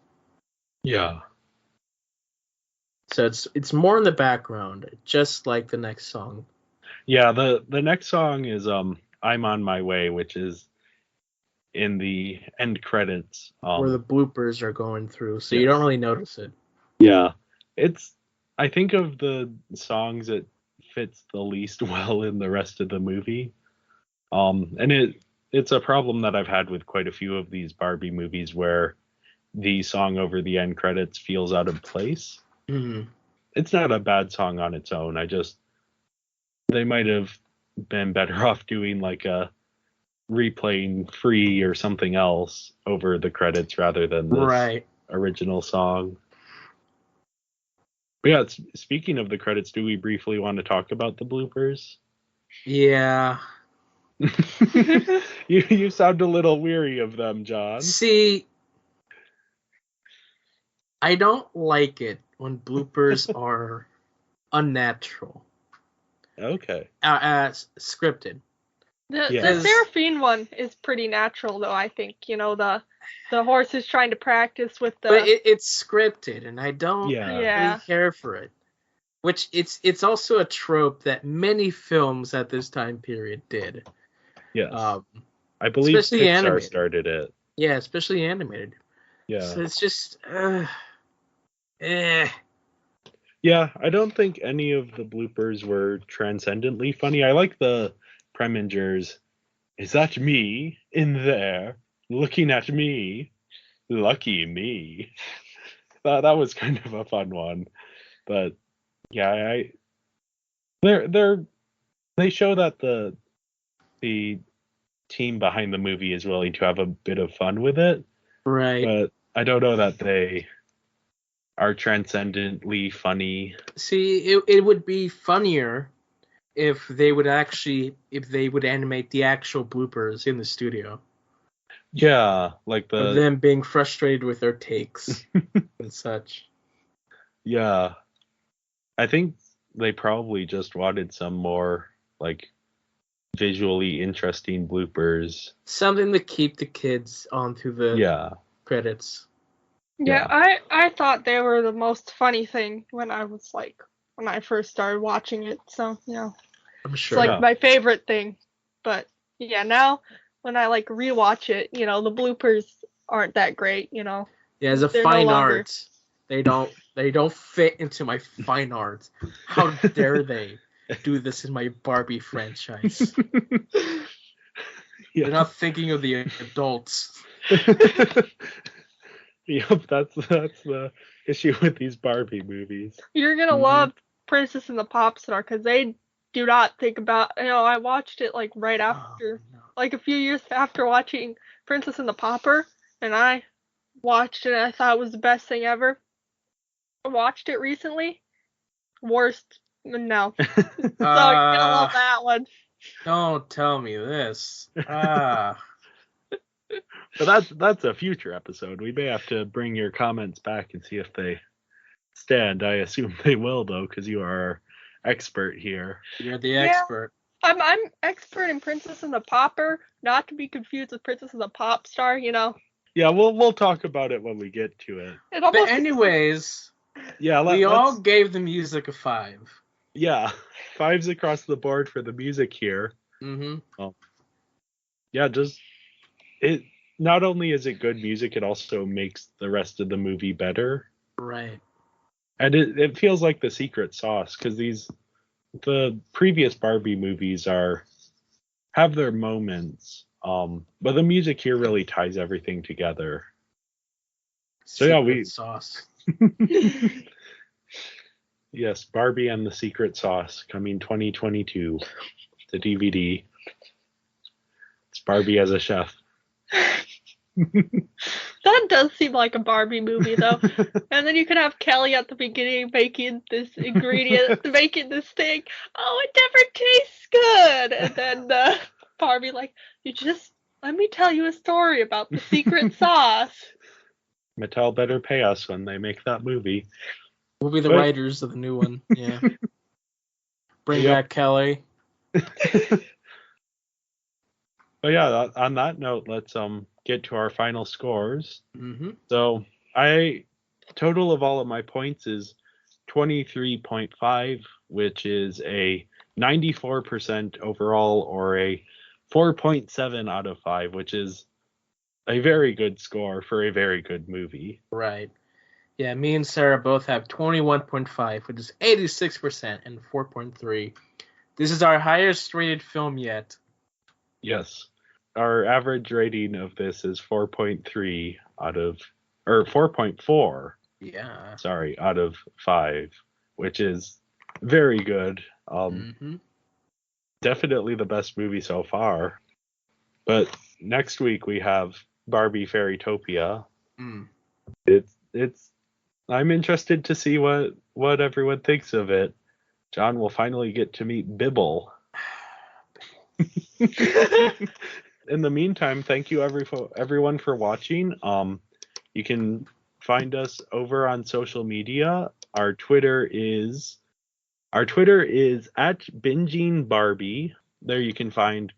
Yeah. So it's more in the background, just like the next song. Yeah, the next song is I'm on My Way, which is in the end credits. Where the bloopers are going through, so yes. you don't really notice it. Yeah. I think of the songs it fits the least well in the rest of the movie. And it's a problem that I've had with quite a few of these Barbie movies where the song over the end credits feels out of place. Mm-hmm. It's not a bad song on its own. They might have been better off doing like a replaying Free or something else over the credits rather than this original song. But yeah, speaking of the credits, do we briefly want to talk about the bloopers? Yeah. You sound a little weary of them, John. See, I don't like it when bloopers are unnatural. Okay. Scripted. The Seraphine one is pretty natural, though. I think, you know, the horse is trying to practice with the. But it's scripted, and I don't really care for it. Which it's also a trope that many films at this time period did. Yes. I believe especially Pixar animated. started it. Yeah, especially animated. Yeah. So it's just Yeah, I don't think any of the bloopers were transcendently funny. I like the Premingers. Is that me in there looking at me? Lucky me. That was kind of a fun one. But yeah, they show that the team behind the movie is willing to have a bit of fun with it. Right. But I don't know that they are transcendently funny. See, it would be funnier if they would animate the actual bloopers in the studio. Yeah, like of the them being frustrated with their takes and such. yeah. I think they probably just wanted some more like visually interesting bloopers. Something to keep the kids onto the Yeah, credits. Yeah, yeah. I thought they were the most funny thing when I first started watching it. So, I'm it's sure. like Yeah. my favorite thing. But yeah, now when I like rewatch it, the bloopers aren't that great, Yeah, as a They're no fine longer. art, they don't fit into my fine art. How dare they do this in my Barbie franchise? They're Yeah. not thinking of the adults. Yep, that's the issue with these Barbie movies. You're gonna Mhm. love Princess and the Popstar because they do not think about. I watched it like right Oh, after, no. like a few years after watching Princess and the Pauper, and I watched it and I thought it was the best thing ever. I watched it recently. Worst, no. So you're gonna love that one. Don't tell me this. But that's a future episode. We may have to bring your comments back and see if they stand. I assume they will though, because you are our expert here. You're the Yeah. expert. I'm expert in Princess and the Pauper, not to be confused with Princess and the Popstar. Yeah, we'll talk about it when we get to it. It But almost anyways, Yeah, we all let's gave the music a 5. yeah, 5s across the board for the music here. Mm-hmm. Yeah, just it. Not only is it good music, it also makes the rest of the movie better. Right. And it feels like the secret sauce because the previous Barbie movies have their moments, but the music here really ties everything together. So yeah, Secret sauce. yes, Barbie and the Secret Sauce coming 2022, the DVD. It's Barbie as a chef. That does seem like a Barbie movie, though. And then you could have Kelly at the beginning making this ingredient, making this thing. Oh, it never tastes good. And then Barbie, like, you just let me tell you a story about the secret sauce. Mattel better pay us when they make that movie. We'll be the But- writers of the new one. Yeah. Bring Yep. back Kelly. But yeah, on that note, let's get to our final scores. Mm-hmm. So total of all of my points is 23.5, which is a 94% overall, or a 4.7 out of 5, which is a very good score for a very good movie. Right. Yeah, me and Sarah both have 21.5, which is 86%, and 4.3. This is our highest rated film yet. Yes. Our average rating of this is 4.3 out of, or 4.4, Yeah. sorry, out of 5, which is very good. Mm-hmm. Definitely the best movie so far. But next week we have Barbie Fairytopia. Mm. It's I'm interested to see what everyone thinks of it. John will finally get to meet Bibble. In the meantime, thank you everyone for watching. You can find us over on social media. Our Twitter is at Binging Barbie. There you can find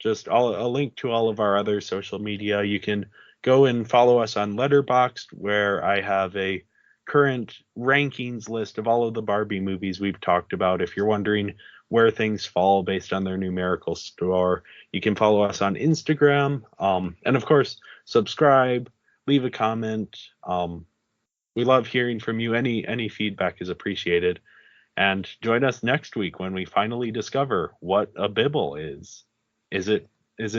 just a link to all of our other social media. You can go and follow us on Letterboxd, where I have a current rankings list of all of the Barbie movies we've talked about. If you're wondering where things fall based on their numerical score, you can follow us on Instagram. And of course, subscribe, leave a comment. We love hearing from you. Any feedback is appreciated. And join us next week when we finally discover what a Bibble is. Is it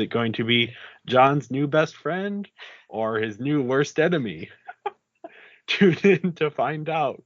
going to be John's new best friend or his new worst enemy? Tune in to find out.